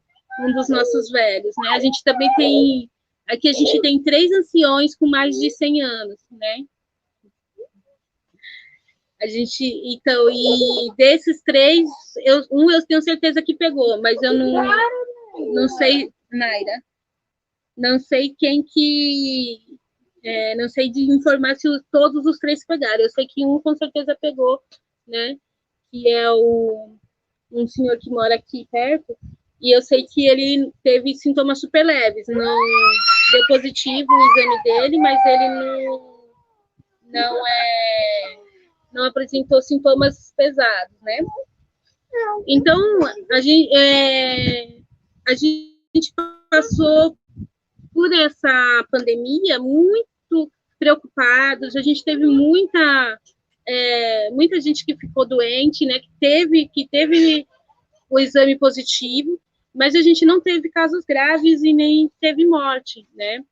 dos nossos velhos, né? A gente também tem, aqui a gente tem 3 anciões com mais de 100 anos, né? Então, e desses 3, eu tenho certeza que pegou, mas eu não sei, Naira, não sei quem que... não sei de informar se todos os 3 pegaram. Eu sei que um com certeza pegou, né? Que é um senhor que mora aqui perto, e eu sei que ele teve sintomas super leves. Não deu positivo o exame dele, mas ele não apresentou sintomas pesados, né? Então, a gente passou por essa pandemia muito preocupados, a gente teve muita gente que ficou doente, né, que teve o exame positivo, mas a gente não teve casos graves e nem teve morte, né?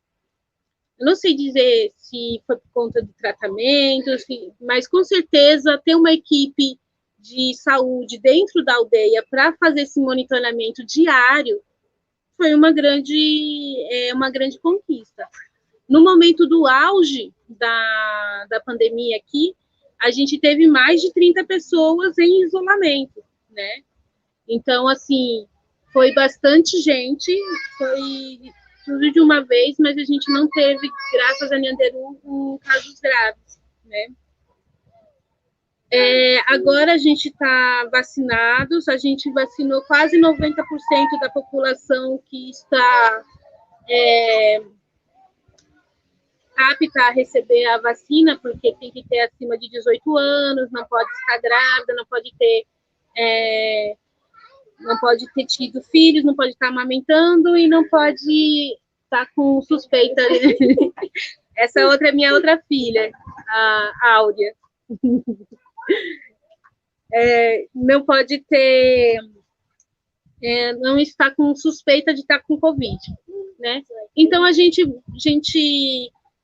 Eu não sei dizer se foi por conta do tratamento, mas com certeza ter uma equipe de saúde dentro da aldeia para fazer esse monitoramento diário foi uma grande conquista. No momento do auge da pandemia aqui, a gente teve mais de 30 pessoas em isolamento, né? Então, assim, foi bastante gente, foi tudo de uma vez, mas a gente não teve, graças a Nhanderu, casos graves, né? Agora a gente está vacinados, a gente vacinou quase 90% da população que está apta a receber a vacina, porque tem que ter acima de 18 anos, não pode estar grávida, não pode ter tido filhos, não pode estar amamentando e não pode estar com suspeita. Essa outra é minha outra filha, a Áurea. não pode ter, não está com suspeita de estar com Covid, né? Então, a gente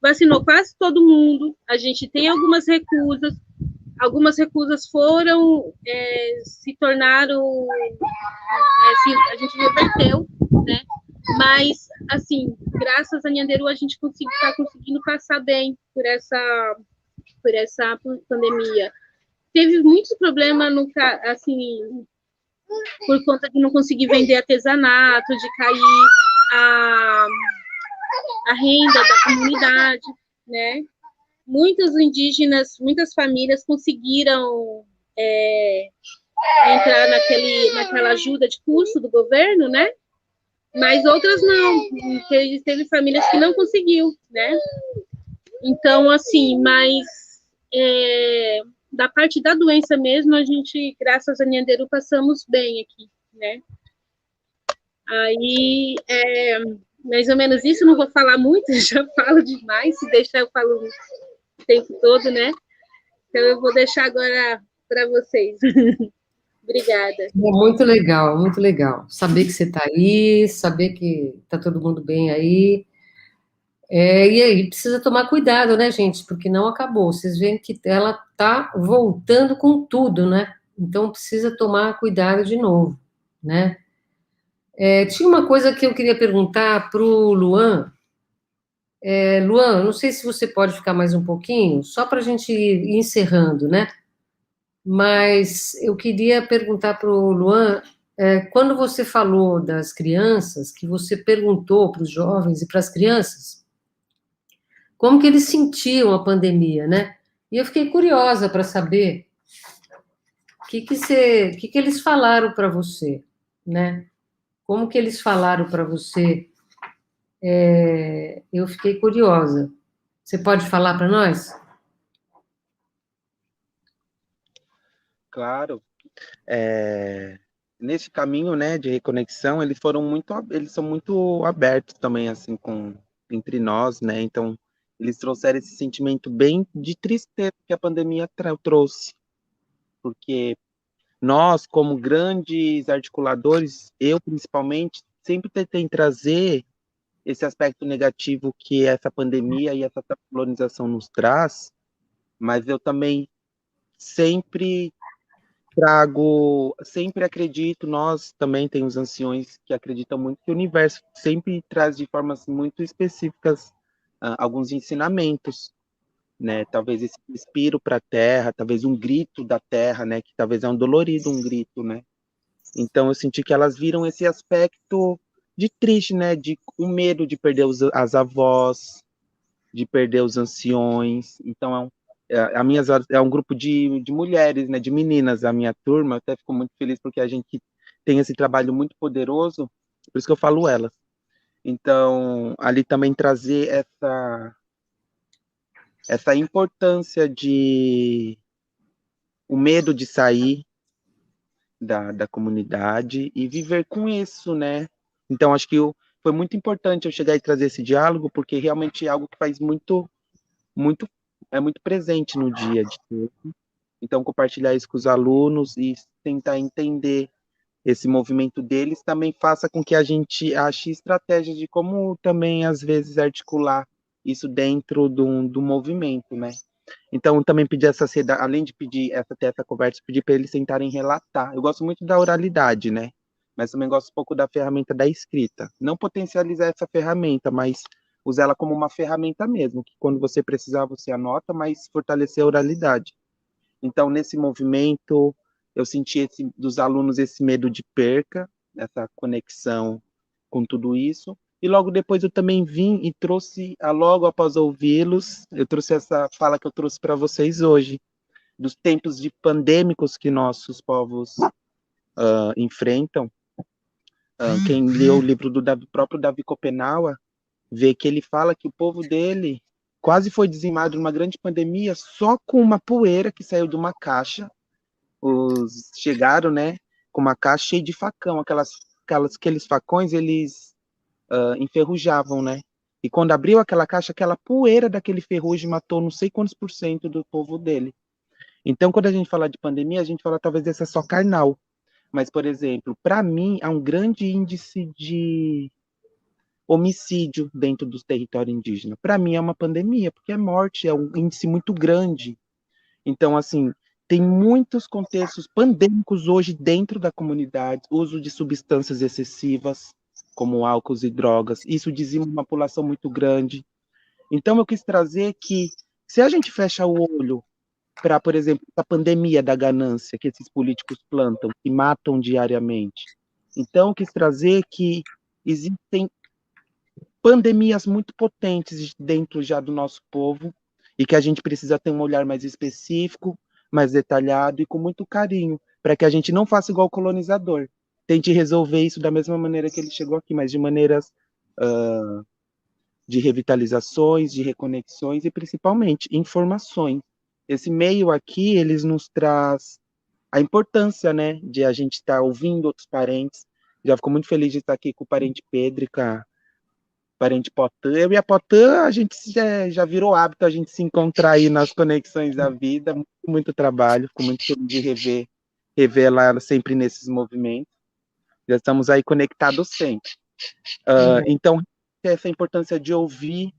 vacinou quase todo mundo, a gente tem algumas recusas foram, se tornaram, a gente reverteu, né? Mas, assim, graças a Nhanderu, a gente está conseguindo passar bem por essa pandemia. Teve muitos problemas, assim, por conta de não conseguir vender artesanato, de cair a renda da comunidade, né? Muitos indígenas, muitas famílias conseguiram entrar naquela ajuda de custo do governo, né? Mas outras não. Teve famílias que não conseguiu, né? Então, assim, mas da parte da doença mesmo, a gente, graças a Nhanderu, passamos bem aqui, né? Aí, mais ou menos isso, não vou falar muito, já falo demais, se deixar eu falo o tempo todo, né? Então, eu vou deixar agora para vocês. Obrigada. Muito legal, muito legal. Saber que você está aí, saber que está todo mundo bem aí. E aí, precisa tomar cuidado, né, gente? Porque não acabou. Vocês veem que ela está voltando com tudo, né? Então, precisa tomar cuidado de novo, né? Tinha uma coisa que eu queria perguntar para o Luan. Luan, não sei se você pode ficar mais um pouquinho, só para a gente ir encerrando, né? Mas eu queria perguntar para o Luan, quando você falou das crianças, que você perguntou para os jovens e para as crianças, como que eles sentiam a pandemia, né? E eu fiquei curiosa para saber o que eles falaram para você, né? Como que eles falaram para você? Eu fiquei curiosa. Você pode falar para nós? Claro. Nesse caminho, né, de reconexão, eles são muito abertos também, assim, entre nós, né? Então, eles trouxeram esse sentimento bem de tristeza que a pandemia trouxe, porque nós, como grandes articuladores, eu principalmente, sempre tentei trazer esse aspecto negativo que essa pandemia e essa colonização nos traz, mas eu também sempre sempre acredito, nós também temos anciões que acreditam muito que o universo sempre traz de formas muito específicas alguns ensinamentos, né? Talvez esse respiro para a terra, talvez um grito da terra, né? Que talvez é um dolorido um grito, né? Então eu senti que elas viram esse aspecto de triste, né? De o medo de perder as avós, de perder os anciões. Então é um grupo de mulheres, né? De meninas, a minha turma. Eu até fico muito feliz porque a gente tem esse trabalho muito poderoso, por isso que eu falo elas. Então ali também trazer essa importância de o medo de sair da comunidade e viver com isso, né? Então, acho que foi muito importante eu chegar e trazer esse diálogo, porque realmente é algo que faz é muito presente no dia de todos. Então, compartilhar isso com os alunos e tentar entender esse movimento deles também faça com que a gente ache estratégias de como também, às vezes, articular isso dentro do movimento, né? Então, também pedir além de ter essa conversa, pedir para eles tentarem relatar. Eu gosto muito da oralidade, né? Mas também gosto um pouco da ferramenta da escrita. Não potencializar essa ferramenta, mas usar ela como uma ferramenta mesmo, que quando você precisar, você anota, mas fortalecer a oralidade. Então, nesse movimento, eu senti dos alunos esse medo de perca, essa conexão com tudo isso. E logo depois eu também vim e trouxe, logo após ouvi-los, eu trouxe essa fala que eu trouxe para vocês hoje, dos tempos de pandêmicos que nossos povos enfrentam. Quem leu o livro do próprio Davi Kopenawa, vê que ele fala que o povo dele quase foi dizimado numa grande pandemia só com uma poeira que saiu de uma caixa. Chegaram, né, com uma caixa cheia de facão, aqueles facões, eles enferrujavam, né? E quando abriu aquela caixa, aquela poeira daquele ferrugem matou não sei quantos % do povo dele. Então, quando a gente fala de pandemia, a gente fala talvez dessa só carnal. Mas, por exemplo, para mim, há um grande índice de homicídio dentro dos territórios indígenas. Para mim, é uma pandemia, porque é morte, é um índice muito grande. Então, assim, tem muitos contextos pandêmicos hoje dentro da comunidade, uso de substâncias excessivas, como álcool e drogas. Isso dizima uma população muito grande. Então, eu quis trazer que, se a gente fecha o olho para, por exemplo, a pandemia da ganância que esses políticos plantam, que matam diariamente. Então, quis trazer que existem pandemias muito potentes dentro já do nosso povo e que a gente precisa ter um olhar mais específico, mais detalhado e com muito carinho, para que a gente não faça igual o colonizador. Tente resolver isso da mesma maneira que ele chegou aqui, mas de maneiras de revitalizações, de reconexões e principalmente informações. Esse meio aqui, eles nos traz a importância, né, de a gente estar ouvindo outros parentes. Já fico muito feliz de estar aqui com o parente Pedro e com a parente Potã. Eu e a Potã, a gente já virou hábito a gente se encontrar aí nas conexões da vida. Muito, muito trabalho, fico muito feliz de rever ela sempre nesses movimentos. Já estamos aí conectados sempre. Então, essa importância de ouvir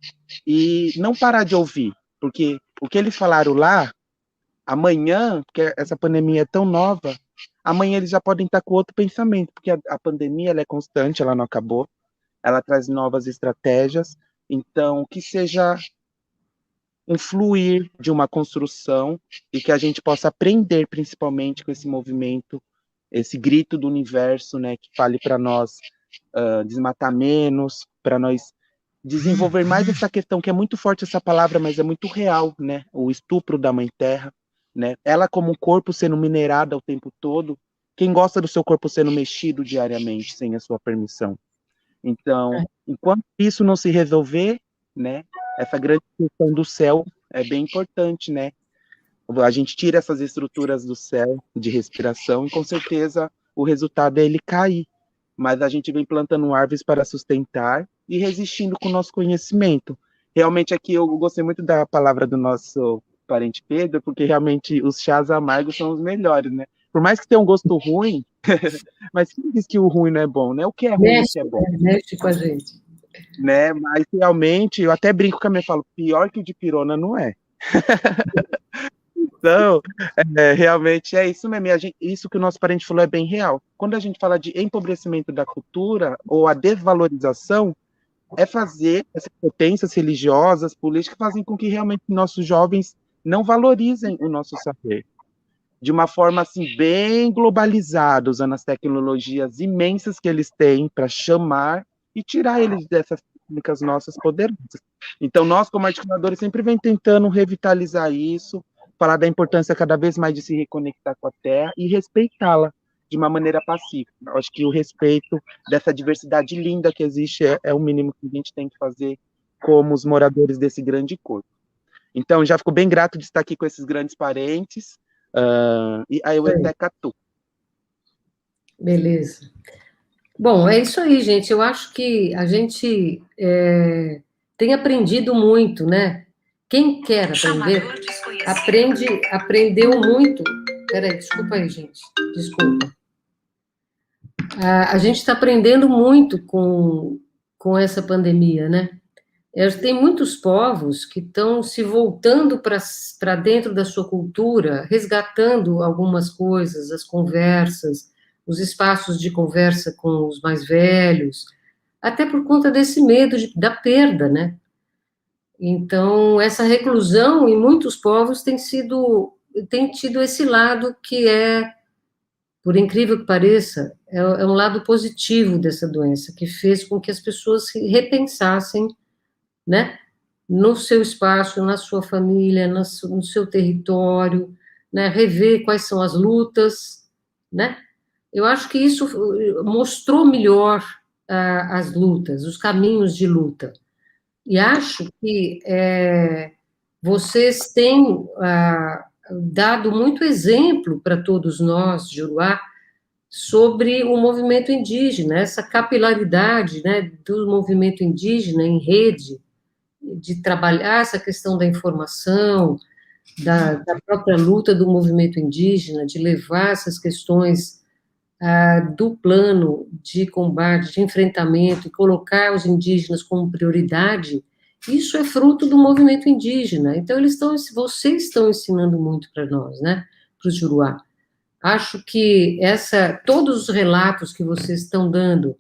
e não parar de ouvir, porque o que eles falaram lá, amanhã, porque essa pandemia é tão nova, amanhã eles já podem estar com outro pensamento, porque a pandemia ela é constante, ela não acabou, ela traz novas estratégias, então que seja um fluir de uma construção e que a gente possa aprender principalmente com esse movimento, esse grito do universo, né, que fale para nós desmatar menos, para nós desenvolver mais essa questão, que é muito forte essa palavra, mas é muito real, né? O estupro da Mãe Terra, né? Ela como um corpo sendo minerada o tempo todo, quem gosta do seu corpo sendo mexido diariamente, sem a sua permissão? Então, enquanto isso não se resolver, né? Essa grande questão do céu é bem importante, né? A gente tira essas estruturas do céu, de respiração, e com certeza o resultado é ele cair. Mas a gente vem plantando árvores para sustentar e resistindo com o nosso conhecimento. Realmente aqui eu gostei muito da palavra do nosso parente Pedro, porque realmente os chás amargos são os melhores, né? Por mais que tenha um gosto ruim, mas quem diz que o ruim não é bom, né? O que é ruim, o que é bom. Mexe com a gente. Né? Mas realmente, eu até brinco com a minha falo, pior que o de pirona não é. Então, realmente é isso mesmo. Isso que o nosso parente falou é bem real. Quando a gente fala de empobrecimento da cultura ou a desvalorização, é fazer essas potências religiosas, políticas, fazem com que realmente nossos jovens não valorizem o nosso saber. De uma forma assim bem globalizada, usando as tecnologias imensas que eles têm para chamar e tirar eles dessas técnicas nossas poderosas. Então, nós, como articuladores, sempre vem tentando revitalizar isso, falar da importância cada vez mais de se reconectar com a Terra e respeitá-la de uma maneira pacífica. Eu acho que o respeito dessa diversidade linda que existe é o mínimo que a gente tem que fazer como os moradores desse grande corpo. Então, já fico bem grato de estar aqui com esses grandes parentes, e aí eu até catu. Beleza. Bom, é isso aí, gente. Eu acho que a gente tem aprendido muito, né? Quem quer aprender, aprendeu muito. Peraí, desculpa aí, gente. Desculpa. A gente está aprendendo muito com essa pandemia, né? Tem muitos povos que estão se voltando para dentro da sua cultura, resgatando algumas coisas, as conversas, os espaços de conversa com os mais velhos, até por conta desse medo da perda, né? Então, essa reclusão em muitos povos tem tido esse lado que por incrível que pareça, é um lado positivo dessa doença, que fez com que as pessoas repensassem, né, no seu espaço, na sua família, no seu território, né, rever quais são as lutas, né? Eu acho que isso mostrou melhor as lutas, os caminhos de luta. E acho que vocês têm dado muito exemplo para todos nós, de Juruá, sobre o movimento indígena, essa capilaridade, né, do movimento indígena em rede, de trabalhar essa questão da informação, da própria luta do movimento indígena, de levar essas questões do plano de combate, de enfrentamento, e colocar os indígenas como prioridade, isso é fruto do movimento indígena. Então, vocês estão ensinando muito para nós, né, para os Juruá. Acho que todos os relatos que vocês estão dando,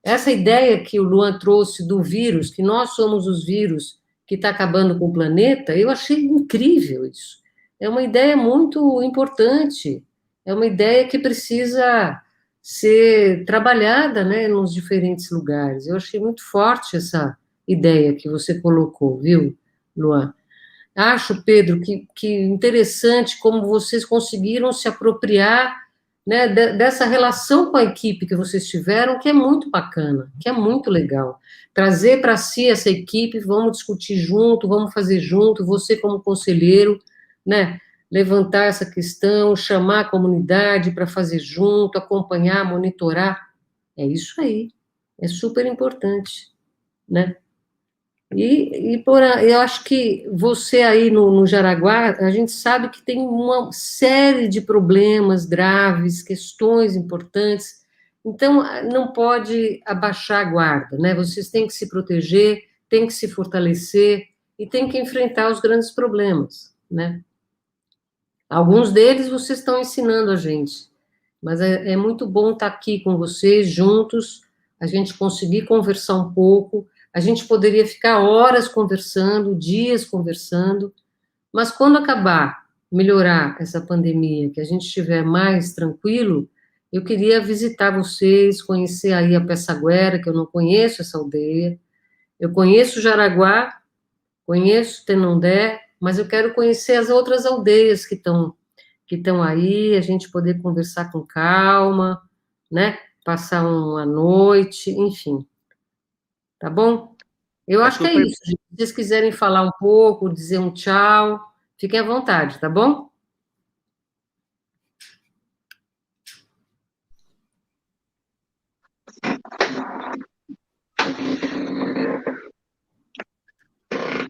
essa ideia que o Luan trouxe do vírus, que nós somos os vírus que está acabando com o planeta, eu achei incrível isso. É uma ideia muito importante, é uma ideia que precisa ser trabalhada, né, nos diferentes lugares. Eu achei muito forte essa ideia que você colocou, viu, Luan? Acho, Pedro, que interessante como vocês conseguiram se apropriar, né, dessa relação com a equipe que vocês tiveram, que é muito bacana, que é muito legal. Trazer para si essa equipe, vamos discutir junto, vamos fazer junto, você como conselheiro, né, levantar essa questão, chamar a comunidade para fazer junto, acompanhar, monitorar. É isso aí, é super importante, né? Eu acho que você aí no Jaraguá, a gente sabe que tem uma série de problemas graves, questões importantes, então não pode abaixar a guarda, né? Vocês têm que se proteger, têm que se fortalecer e têm que enfrentar os grandes problemas, né? Alguns deles vocês estão ensinando a gente, mas é muito bom estar aqui com vocês, juntos, a gente conseguir conversar um pouco. A gente poderia ficar horas conversando, dias conversando, mas quando acabar, melhorar essa pandemia, que a gente estiver mais tranquilo, eu queria visitar vocês, conhecer aí a Pessaguera, que eu não conheço essa aldeia. Eu conheço Jaraguá, conheço Tenondé, mas eu quero conhecer as outras aldeias que estão aí, a gente poder conversar com calma, né? Passar uma noite, enfim. Tá bom? Eu Tá acho que é super. isso, gente. Se vocês quiserem falar um pouco, dizer um tchau, fiquem à vontade, tá bom?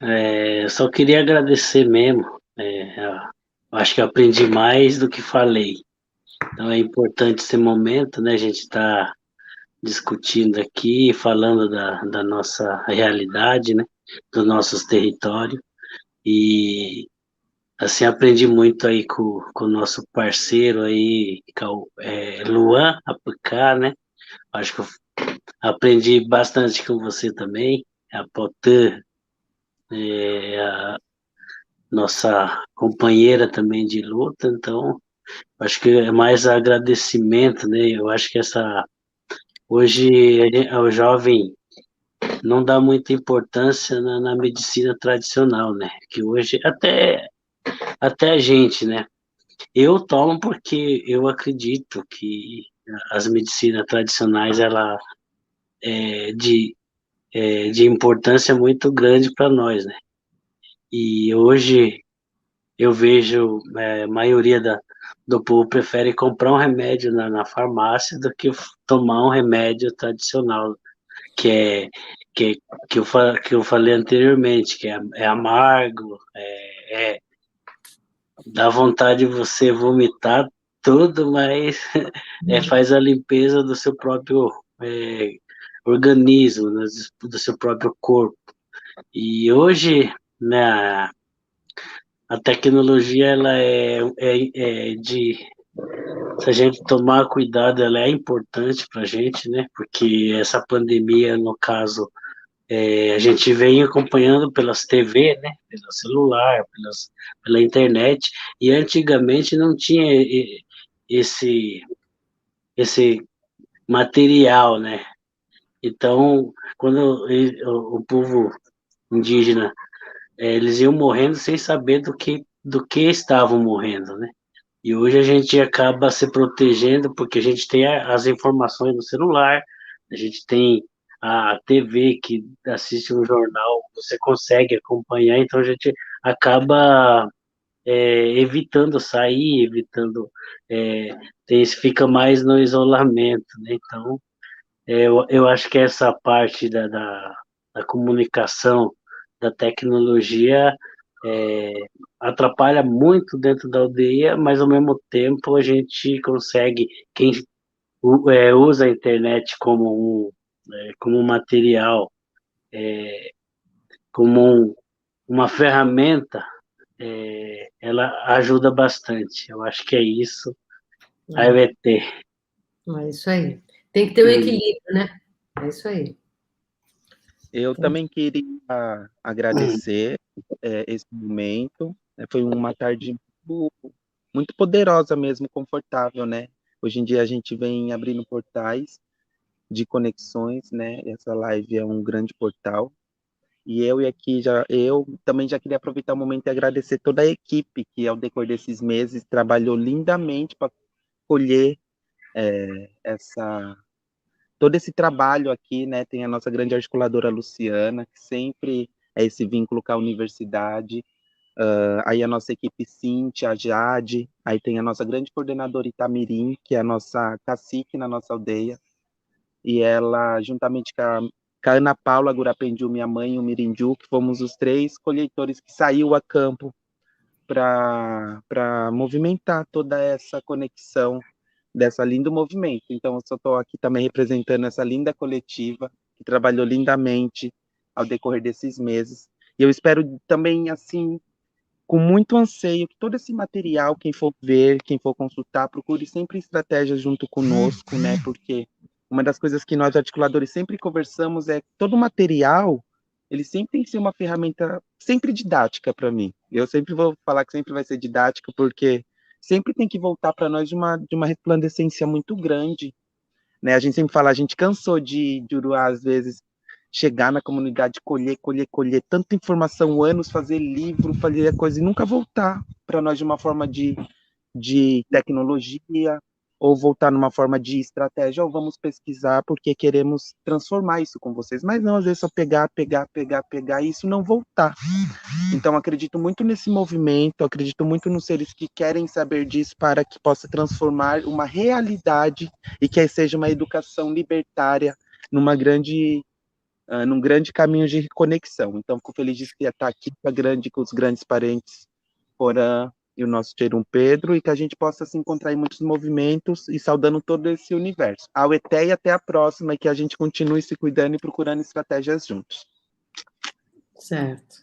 Eu só queria agradecer mesmo. Eu acho que eu aprendi mais do que falei. Então é importante esse momento, né? A gente está discutindo aqui, falando da nossa realidade, né? Dos nossos territórios. E assim, aprendi muito aí com o nosso parceiro aí, Luan Apucá, né? Acho que eu aprendi bastante com você também, a Potan, a nossa companheira também de luta, então acho que é mais agradecimento, né? Eu acho que hoje o jovem não dá muita importância na medicina tradicional, né? Que hoje até a gente, né? Eu tomo porque eu acredito que as medicinas tradicionais ela de importância muito grande para nós, né? E hoje eu vejo a maioria do povo prefere comprar um remédio na farmácia do que tomar um remédio tradicional, que é que, que eu falei anteriormente, que é amargo, dá vontade de você vomitar tudo, mas faz a limpeza do seu próprio organismo, né, do seu próprio corpo. E hoje, né, a tecnologia, ela se a gente tomar cuidado, ela é importante para a gente, né? Porque essa pandemia, no caso, a gente vem acompanhando pelas TV, né? Pelo celular, pela internet, e antigamente não tinha esse, esse material, né? Então, quando o povo indígena eles iam morrendo sem saber do que estavam morrendo, né? E hoje a gente acaba se protegendo porque a gente tem as informações no celular, a gente tem a TV que assiste um jornal, você consegue acompanhar, então a gente acaba evitando sair, evitando, fica mais no isolamento, né? Então, eu acho que essa parte da comunicação, da tecnologia, é, atrapalha muito dentro da aldeia, mas ao mesmo tempo a gente consegue, quem usa a internet como um material, uma ferramenta, ela ajuda bastante. Eu acho que é isso. A EVT. É isso aí. Tem que ter um equilíbrio, né? É isso aí. Eu também queria agradecer esse momento. Foi uma tarde muito poderosa mesmo, confortável, né? Hoje em dia a gente vem abrindo portais de conexões, né? Essa live é um grande portal. E eu também já queria aproveitar o momento e agradecer toda a equipe que, ao decorrer desses meses, trabalhou lindamente para colher todo esse trabalho aqui, né? Tem a nossa grande articuladora Luciana, que sempre é esse vínculo com a universidade. Aí a nossa equipe Cíntia, a Jade, aí tem a nossa grande coordenadora Itamirim, que é a nossa cacique na nossa aldeia, e ela, juntamente com a Ana Paula Gurapendiu, minha mãe, e o Mirindiu, que fomos os 3 colheitores que saiu a campo para movimentar toda essa conexão dessa lindo movimento. Então, eu só estou aqui também representando essa linda coletiva que trabalhou lindamente ao decorrer desses meses. E eu espero também, assim, com muito anseio, que todo esse material, quem for ver, quem for consultar, procure sempre estratégias junto conosco, né? Porque uma das coisas que nós articuladores sempre conversamos é que todo material, ele sempre tem que ser uma ferramenta sempre didática para mim. Eu sempre vou falar que sempre vai ser didática, porque sempre tem que voltar para nós de uma resplandecência muito grande, né? A gente sempre fala, a gente cansou de Uruá, às vezes, chegar na comunidade, colher tanta informação, anos, fazer livro, fazer coisa e nunca voltar para nós de uma forma de tecnologia, ou voltar numa forma de estratégia, ou vamos pesquisar porque queremos transformar isso com vocês. Mas não, às vezes só pegar e isso não voltar. Então, acredito muito nesse movimento, acredito muito nos seres que querem saber disso para que possa transformar uma realidade e que seja uma educação libertária num grande caminho de conexão. Então, fico feliz de estar aqui com os grandes parentes, Porã e o nosso Tcherum Pedro, e que a gente possa se encontrar em muitos movimentos e saudando todo esse universo. Ao ETE e até a próxima, e que a gente continue se cuidando e procurando estratégias juntos. Certo.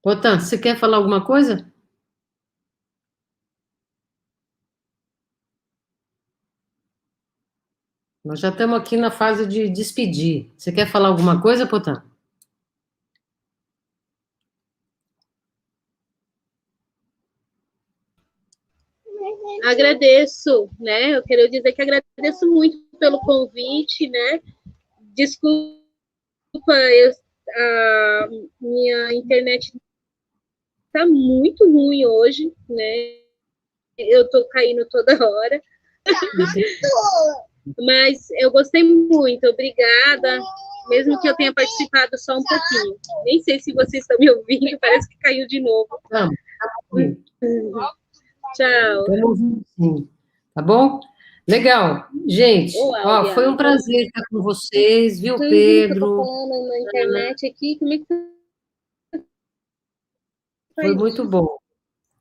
Portanto, você quer falar alguma coisa? Nós já estamos aqui na fase de despedir. Você quer falar alguma coisa, Potan? Agradeço, né? Eu quero dizer que agradeço muito pelo convite, né? Desculpa, a minha internet está muito ruim hoje, né? Eu estou caindo toda hora. Mas eu gostei muito, obrigada. Mesmo que eu tenha participado só um pouquinho. Nem sei se vocês estão me ouvindo, parece que caiu de novo. Tchau. Sim. Tá bom? Legal. Gente, ó, foi um prazer estar com vocês, viu, Pedro? Eu tô falando na internet aqui, como é que foi muito bom,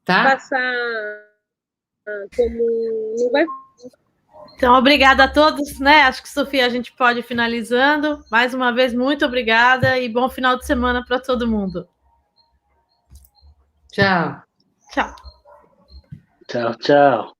tá? Passar como não vai. Então, obrigada a todos, né? Acho que, Sofia, a gente pode ir finalizando. Mais uma vez, muito obrigada e bom final de semana para todo mundo. Tchau. Tchau. Tchau, tchau.